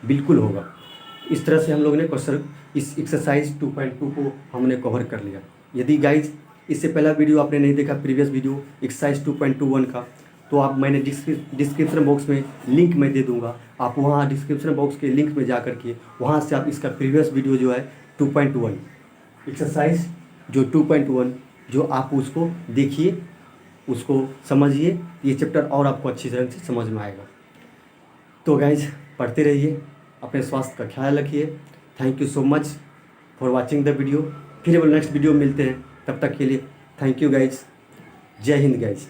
बिल्कुल होगा। इस तरह से हम लोग ने क्वेश्चन इस एक्सरसाइज 2.2 को हमने कवर कर लिया। यदि गाइज इससे पहला वीडियो आपने नहीं देखा, प्रीवियस वीडियो एक्सरसाइज 2.21 का, तो आप मैंने डिस्क्रिप्शन बॉक्स में लिंक मैं दे दूंगा, आप वहाँ डिस्क्रिप्शन बॉक्स के लिंक में जा कर के वहाँ से आप इसका प्रीवियस वीडियो जो है 2.1 एक्सरसाइज जो 2.1 जो आप उसको देखिए, उसको समझिए, ये चैप्टर और आपको अच्छी तरह से समझ में आएगा। तो गाइज पढ़ते रहिए, अपने स्वास्थ्य का ख्याल रखिए। Thank you so much for watching the video. फिर वो नेक्स्ट वीडियो में मिलते हैं, तब तक के लिए थैंक यू गाइज, जय हिंद गाइज।